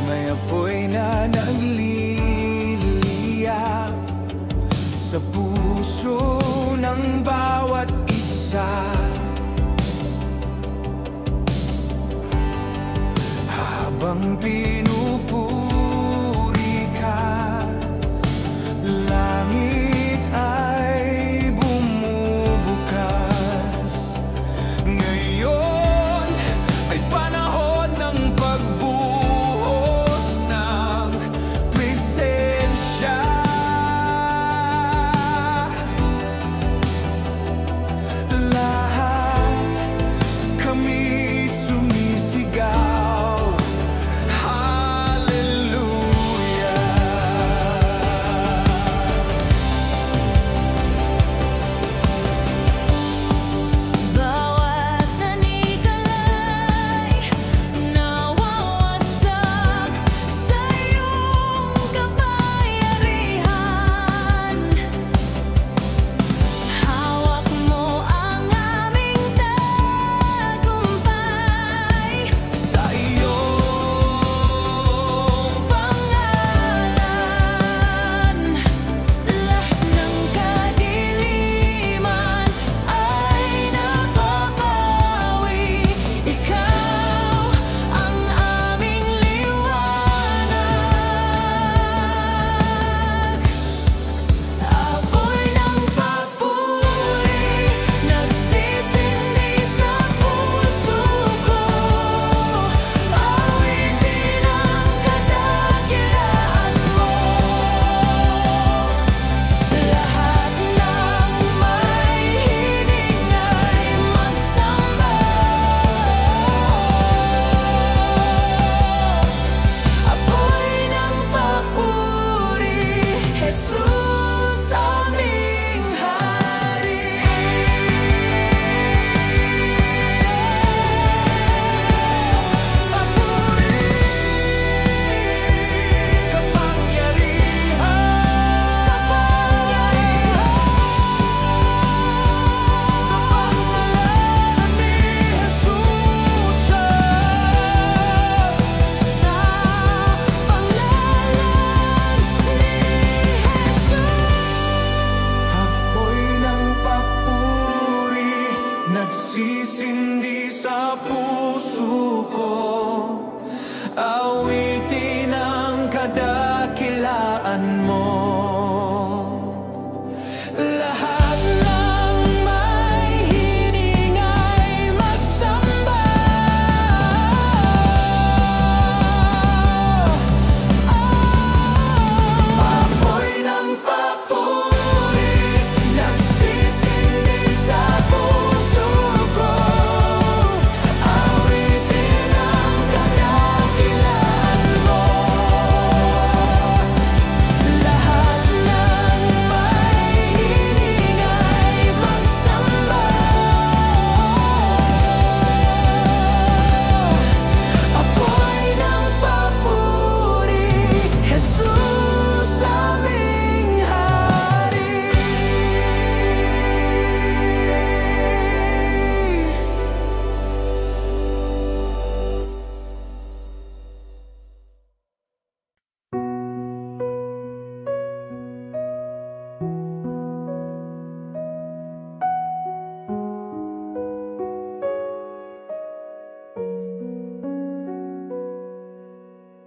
May apoy na nagliliyab sa puso ng bawat isa. Habang pinupuri ka, langit ay bumubukas. Ngayon ay panahon ng pagbuhos ng presensya. Lahat kami sumisigaw.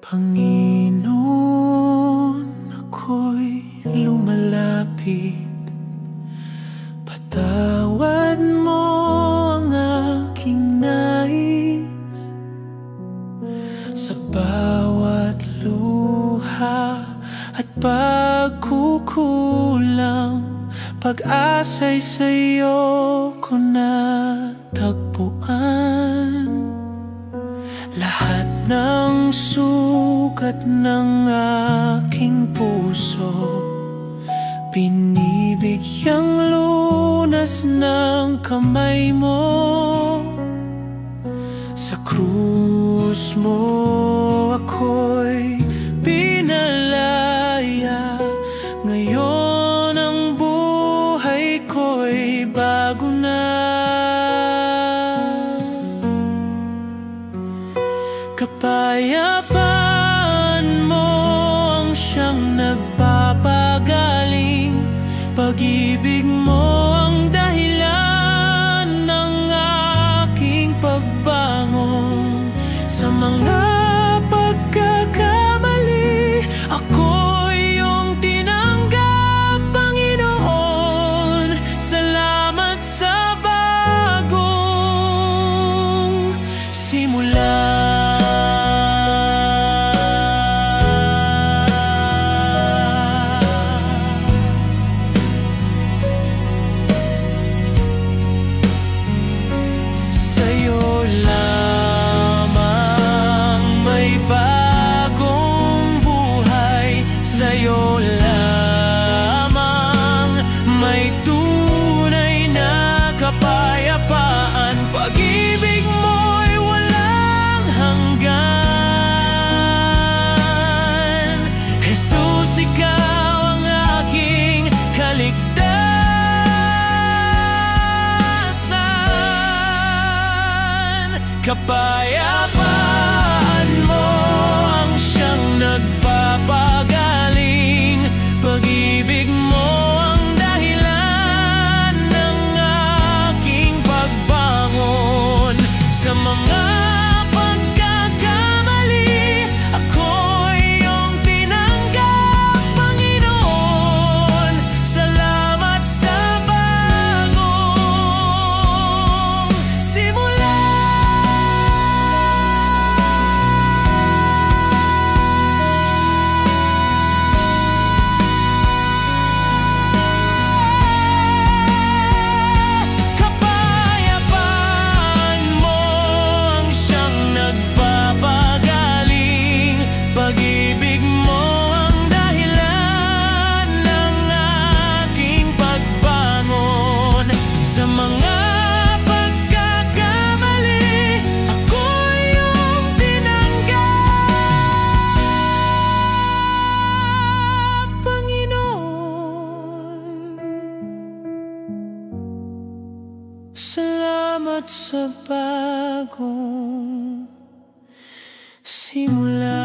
Panginoon, ako'y lumalapit. Patawad mo ang aking nais sa bawat luha at pagkukulang. Pag-asa'y sa'yo ko natagpuan. Lahat ng sugat ng aking puso binibigyang lunas ng kamay mo. Sa krus mo ako'y pinalaya. Ngayon ang buhay ko'y bago na. Kapayapaan mo ang siyang nagpapagaling. Pag-ibig mo ang dahilan ng aking pagbangon. Sa mga pagkakamali ako'y iyong tinanggap, Panginoon. Salamat sa bagong simula. Kapayapaan mo ang siyang nagpapagaling. Pag-ibig mo ang dahilan ng aking pagbangon. Sa mga pagkakamali ako'y iyong tinanggap, Panginoon. Salamat sa bagong simula. Salamat sa bagong simula.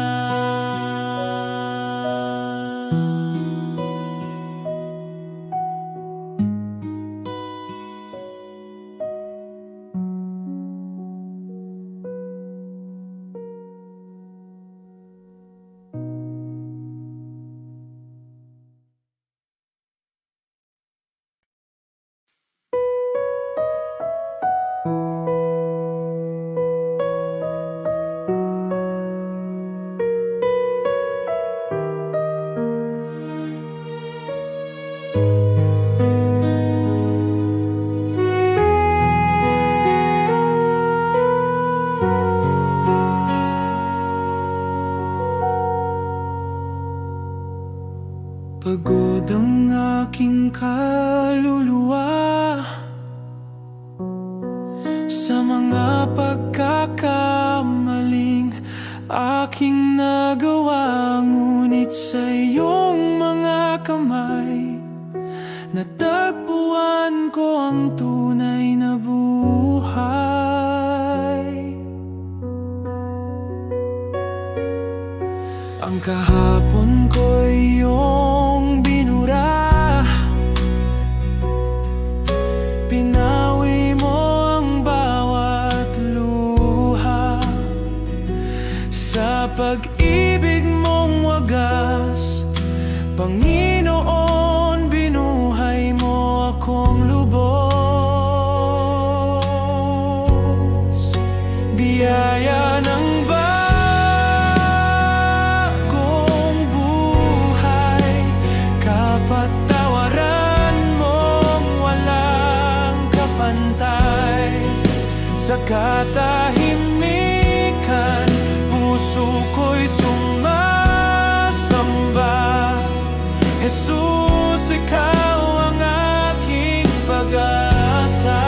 Pagod ang aking kaluluwa sa mga pagkakamaling aking nagawa. Ngunit sa iyong mga kamay natagpuan ko ang tunay na buhay. Ang kahapon ko'y iyong binura, pinawi mo ang bawat luha sa pag-ibig Sa katahimikan, puso ko'y sumasamba. Jesus, ikaw ang aking pag-asa.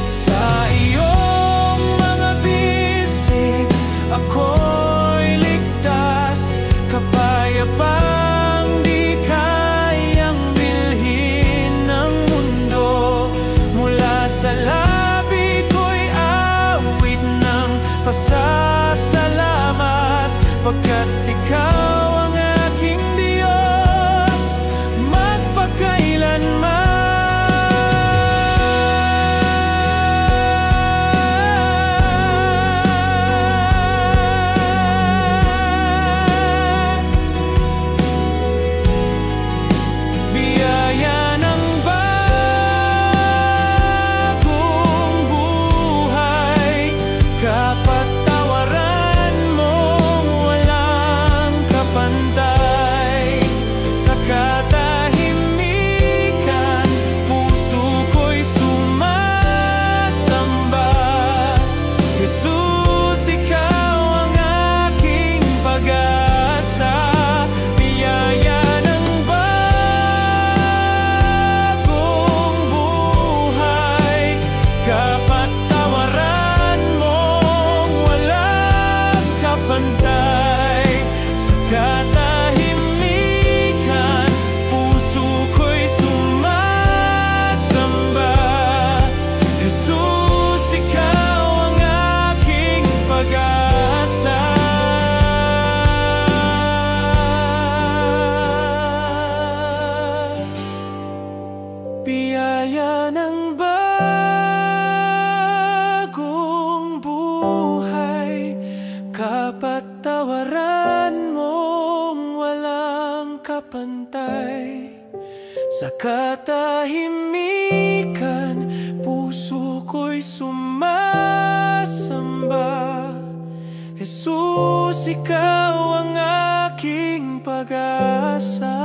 Sa iyong mga bisig, ako'y ligtas. Kapayapang di kayang bilhin ng mundo. Mula sa labi ko'y awit ng pasasalamat, pagkat ikaw ang aking Diyos magpakailanman. Biyaya ng bagong buhay, kapatawaran mong walang kapantay. Sa katahimikan, puso ko'y sumasamba. Jesus, ikaw ang aking pag-asa. Biyaya ng bagong buhay, kapatawaran mong walang kapantay. Sa katahimikan, puso ko'y sumasamba. Jesus, ikaw ang aking pag-asa. Biyaya ng bagong buhay, kapatawaran mong walang kapantay. Sa katahimikan, puso ko'y sumasamba. Jesus, ikaw ang aking pag-asa.